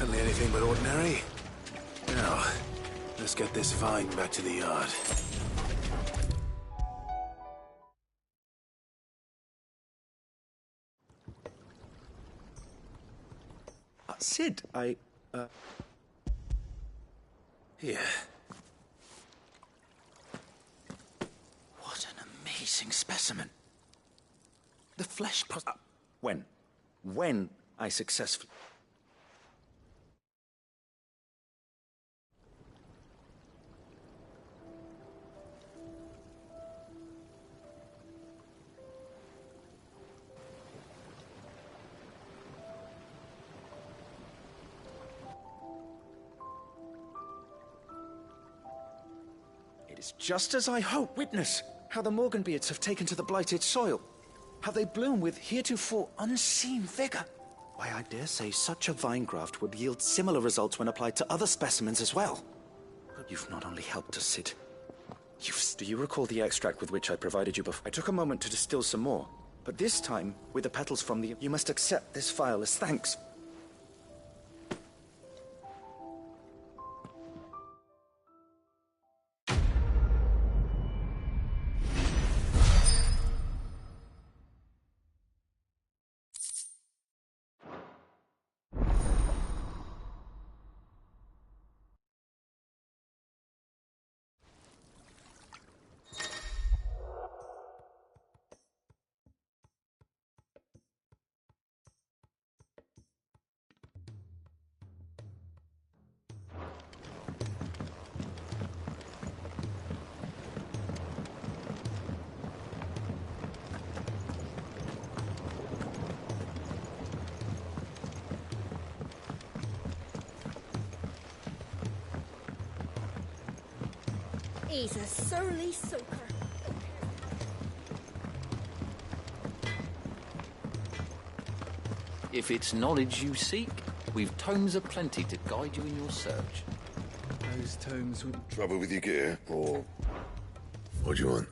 Definitely anything but ordinary. Now, let's get this vine back to the yard. Sid, Here. What an amazing specimen. The flesh when I successfully... It is just as I hope. Witness how the Morganbeards have taken to the blighted soil. How they bloom with heretofore unseen vigor. Why, I dare say such a vine graft would yield similar results when applied to other specimens as well. You've not only helped us, Sid. Do you recall the extract with which I provided you before? I took a moment to distill some more, but this time, with the petals from the... You must accept this phial as thanks. He's a surly soaker. If it's knowledge you seek, we've tomes aplenty to guide you in your search. Those tomes would... Trouble with your gear, or... What do you want?